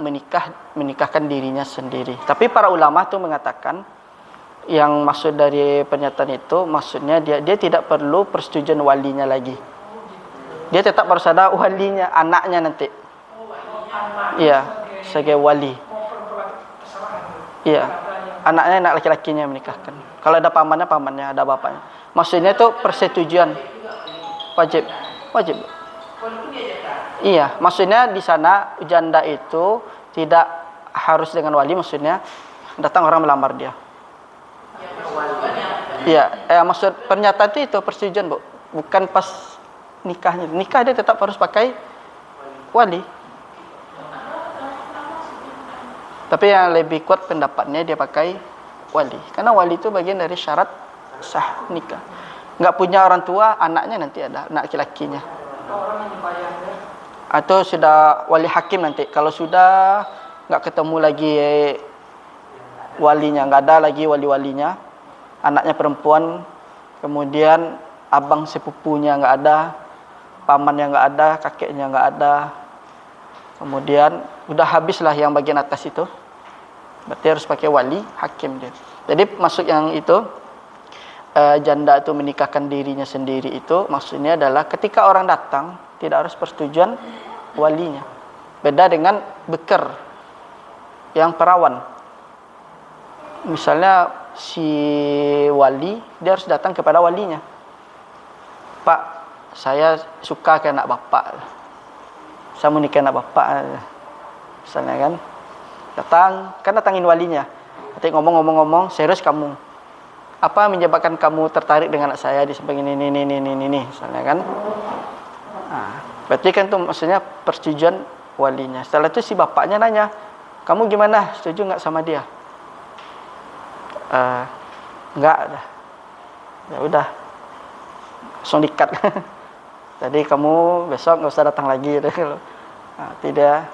menikahkan dirinya sendiri. Tapi para ulama tuh mengatakan yang maksud dari pernyataan itu maksudnya dia tidak perlu persetujuan walinya lagi. Dia tetap harus ada walinya, anaknya nanti. Iya, sebagai wali. Iya, anaknya anak laki-lakinya menikahkan. Kalau ada pamannya, ada bapaknya. Maksudnya itu persetujuan wajib. Iya, maksudnya di sana janda itu tidak harus dengan wali, maksudnya datang orang melamar dia. Iya, maksud pernyataan itu persetujuan, Bu. Bukan pas nikahnya. Nikah dia tetap harus pakai wali. Tapi yang lebih kuat pendapatnya dia pakai wali. Karena wali itu bagian dari syarat sah nikah. Enggak punya orang tua, anaknya nanti ada, anak laki-lakinya. Atau sudah wali hakim nanti. Kalau sudah enggak ketemu lagi walinya, enggak ada lagi wali-walinya, anaknya perempuan, kemudian abang sepupunya enggak ada, pamannya enggak ada, kakeknya enggak ada, kemudian udah habislah yang bagian atas itu, berarti harus pakai wali hakim dia. Jadi maksud yang itu janda itu menikahkan dirinya sendiri itu maksudnya adalah ketika orang datang tidak harus persetujuan walinya. Beda dengan beker yang perawan. Misalnya si wali dia harus datang kepada walinya. Pak, saya suka ke anak bapak. Saya mau nikah anak bapak. Misalnya kan. Datangin walinya. Nanti ngomong-ngomong, serius kamu. Apa menyebabkan kamu tertarik dengan anak saya di samping ini, misalnya kan. Nah, berarti kan itu maksudnya persetujuan walinya. Setelah itu si bapaknya nanya, kamu gimana? Setuju nggak sama dia? Enggak dah. Ya udah. Langsung dikat. Jadi kamu besok nggak usah datang lagi. Nah, tidak.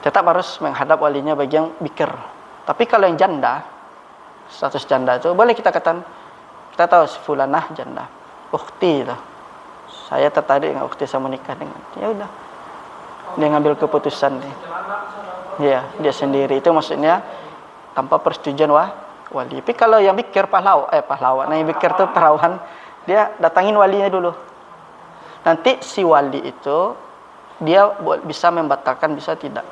Tetap harus menghadap walinya bagi yang bikir. Tapi kalau yang janda, status janda itu boleh kita katakan, kita tahu si fulanah janda, ukhti itu. Saya tertarik dengan ukhti, saya menikah dengan. Ya udah. Dia ngambil keputusan dia. Iya, dia sendiri. Itu maksudnya tanpa persetujuan wali. Tapi kalau yang bikir pahlawan, yang bikir itu perawan, dia datangin walinya dulu. Nanti si wali itu dia bisa membatalkan, bisa tidak.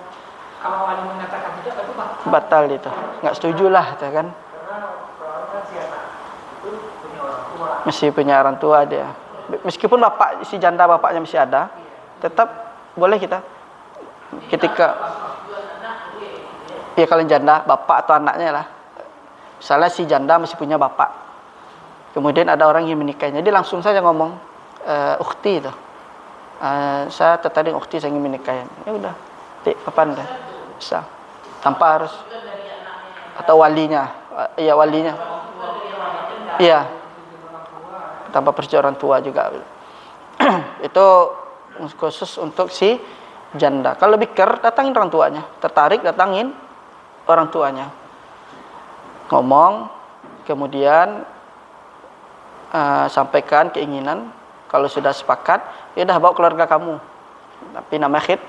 kalau wali mengatakan tidak itu batal itu. Nggak setuju lah, itu kan. Karena perawan kan si anak itu punya orang tua. Masih punya orang tua dia. Meskipun bapak si janda bapaknya masih ada, tetap boleh kita ketika ya kalau janda bapak atau anaknya lah. Misalnya si janda masih punya bapak. Kemudian ada orang yang menikahinya, dia langsung saja ngomong, ukhti itu. Saya tertarik ukhti, saya ingin menikahi. Ya udah, kapan dah? Bisa. Tanpa harus atau walinya. Iya walinya. Iya. Tanpa persetujuan orang tua juga. Itu khusus untuk si janda. Kalau bikir, datangin orang tuanya. Tertarik, datangin orang tuanya. Ngomong, kemudian sampaikan keinginan. Kalau sudah sepakat, ya udah bawa keluarga kamu. Tapi namanya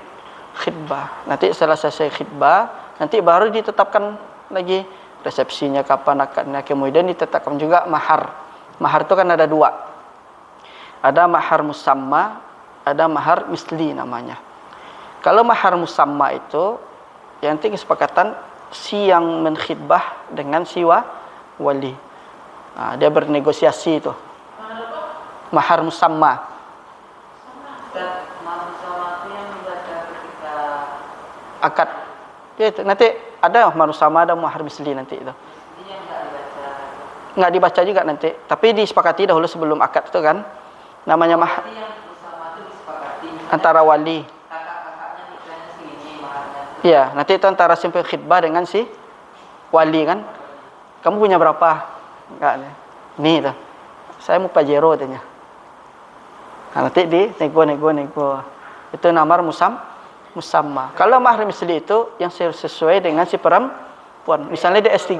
khidbah. Nanti setelah selesai khidbah, nanti baru ditetapkan lagi resepsinya kapan akadnya. Kemudian ditetapkan juga mahar. Mahar itu kan ada dua. Ada mahar musamma, ada mahar misli namanya. Kalau mahar musamma itu yang penting kesepakatan si yang menkhidbah dengan si wali. Nah, dia bernegosiasi itu. Mahar musamma. Dan mahar musamma itu yang dibaca ketika Akad. Ya, itu. Nanti ada mahar musamma, ada mahar misli nanti itu. ini yang nggak dibaca. Nggak dibaca juga nanti, tapi disepakati dahulu sebelum akad itu kan. Namanya mahar Berarti yang musamma itu disepakati. antara wali. Kakak-kakaknya nikahnya segini maharnya. Iya, nanti itu antara si khidbah dengan si wali kan. Kamu punya berapa? Enggak nih. Nih tuh. Saya mau pajero katanya. Nah, nanti di nego. Itu namar musamma. Kalau mahar misli itu yang sesuai dengan si perempuan. Misalnya dia S3.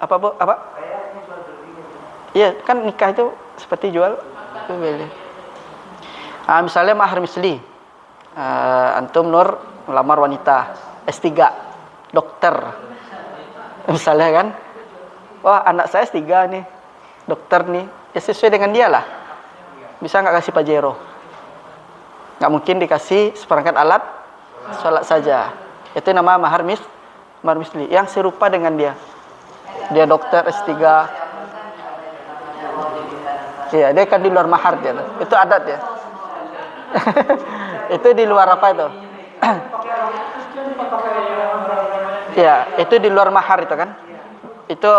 Apa Bu? Apa? Iya, kan nikah itu seperti jual beli. Misalnya mahar misli. Antum Nur melamar wanita S3, dokter. Misalnya kan. Wah, anak saya S3 nih. Dokter nih. Ya sesuai dengan dia lah. Bisa nggak kasih pajero? Nggak mungkin dikasih seperangkat alat sholat saja. Itu nama mahar misli. Yang serupa dengan dia. Dia dokter S3. Iya, dia kan di luar mahar dia. Itu adat ya. Itu di luar apa itu? Ya, itu di luar mahar itu kan. Itu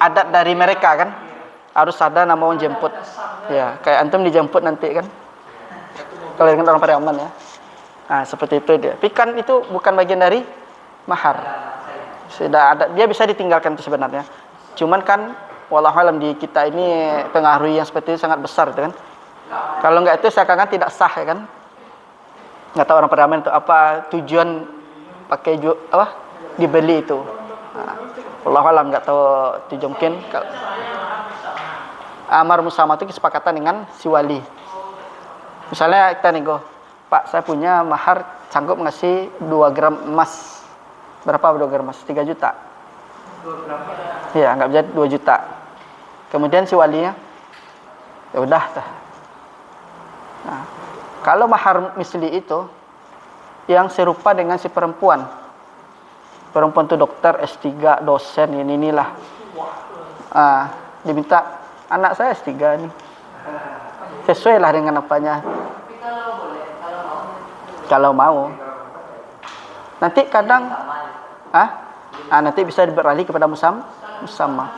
adat dari mereka kan. Harus ada nama orang jemput. Ya, kayak antum dijemput nanti kan. Kalau dengan orang Pariaman ya. Nah, seperti itu dia. Tapi kan itu bukan bagian dari mahar. Sudah ada, dia bisa ditinggalkan itu sebenarnya. Cuman kan wallahu alam di kita ini pengaruh yang seperti itu sangat besar itu kan. Kalau enggak itu seakan-akan tidak sah ya kan. Enggak tahu orang Pariaman itu apa tujuan pakai apa dibeli itu. Nah, wallahu alam enggak tahu tujuan mungkin amar musamma itu kesepakatan dengan si wali. Misalnya kita nego, Pak, saya punya mahar sanggup ngasih 2 gram emas. Berapa 2 gram emas? 3 juta. 2 gram. Iya, anggap aja 2 juta. Kemudian si walinya, ya udah. Nah, kalau mahar misli itu yang serupa dengan si perempuan. Perempuan itu dokter, S3, dosen, inilah. Diminta, anak saya S3 nih. Sesuai lah dengan apanya. Tapi kalau boleh, Kalau mau. Nanti kadang nanti bisa beralih kepada musamma.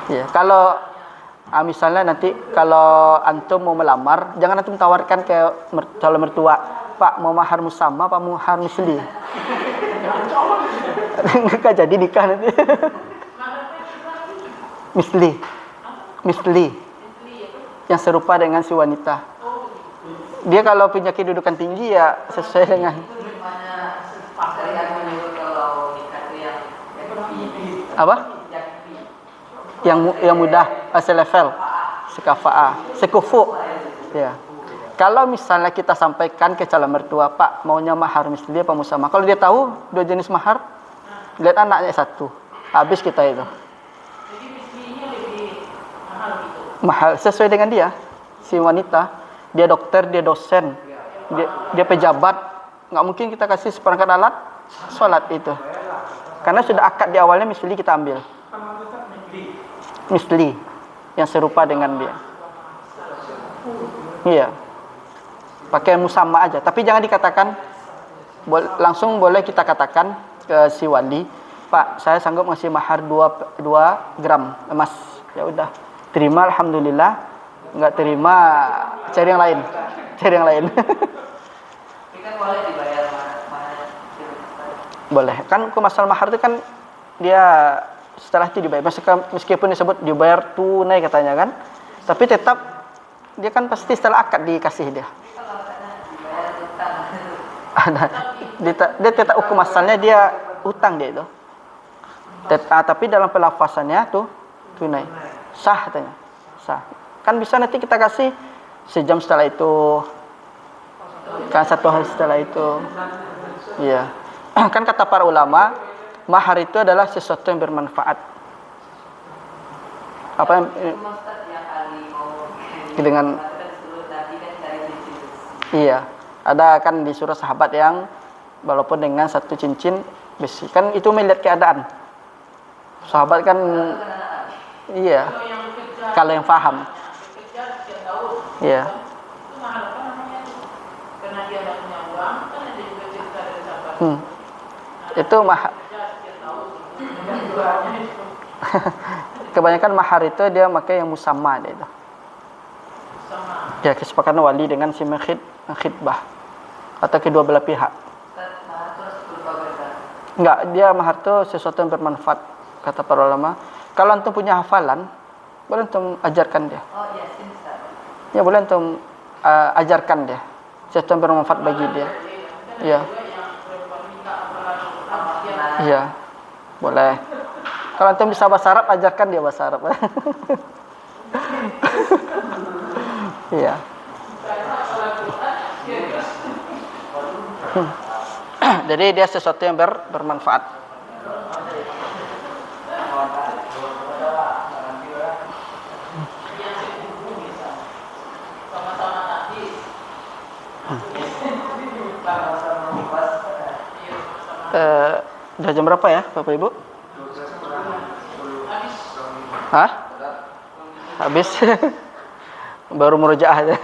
Ya, kalau misalnya nanti kalau antum mau melamar, jangan antum tawarkan ke calon mertua, Pak mau mahar musamma, Pak mau mahar misli. Enggak jadi nikah nanti. Misli. Yang serupa dengan si wanita. Dia kalau punya kedudukan tinggi ya sesuai dengan apa? Yang mudah, selevel, sekafa'ah, sekufu. Ya. Kalau misalnya kita sampaikan ke calon mertua, Pak, maunya mahar misli apa musamma? Kalau dia tahu 2 jenis mahar, lihat anaknya 1. Habis kita itu. Jadi mislinya lebih mahal gitu. Mahal sesuai dengan dia. Si wanita, dia dokter, dia dosen, dia pejabat. nggak mungkin kita kasih seperangkat alat sholat itu. Karena sudah akad di awalnya misli kita ambil. Misli yang serupa dengan dia. Iya. Pakai musamma aja, tapi jangan dikatakan langsung boleh kita katakan ke si wali, Pak, saya sanggup ngasih mahar 2 gram emas. Ya udah, terima alhamdulillah. Enggak terima cari yang lain. Cari yang lain. Ini kan boleh dibayar mahar. Boleh. Kan masalah mahar itu kan dia setelah itu dibayar. Meskipun disebut dibayar tunai katanya kan, tapi tetap dia kan pasti setelah akad dikasih dia. Ada dia tetap hukum asalnya dia utang dia itu. Tapi dalam pelafasannya tuh tunai. Sah katanya. Sah. Kan bisa nanti kita kasih sejam setelah itu. Kan 1 hari setelah itu. Iya. Kan kata para ulama, mahar itu adalah sesuatu yang bermanfaat. Apa yang dengan iya. Ada kan di surah sahabat yang walaupun dengan 1 cincin besi. Kan itu melihat keadaan. Sahabat kan iya. Kalau yang paham. Iya. Itu mahar. Kebanyakan mahar itu dia pakai yang musamma dia itu. Ya kesepakatan wali dengan si khidbah atau kedua belah pihak. Enggak, dia mahar itu sesuatu yang bermanfaat kata para ulama. Kalau antum punya hafalan, boleh antum ajarkan dia. Oh iya, Ustaz. Ya boleh antum ajarkan dia sesuatu yang bermanfaat bagi dia. Iya. Iya. Boleh. Kalau antum bisa bahasa Arab, ajarkan dia bahasa Arab. Iya. Jadi dia sesuatu yang bermanfaat. Udah jam berapa ya, Bapak Ibu? Hah? Habis. Baru murojaah aja.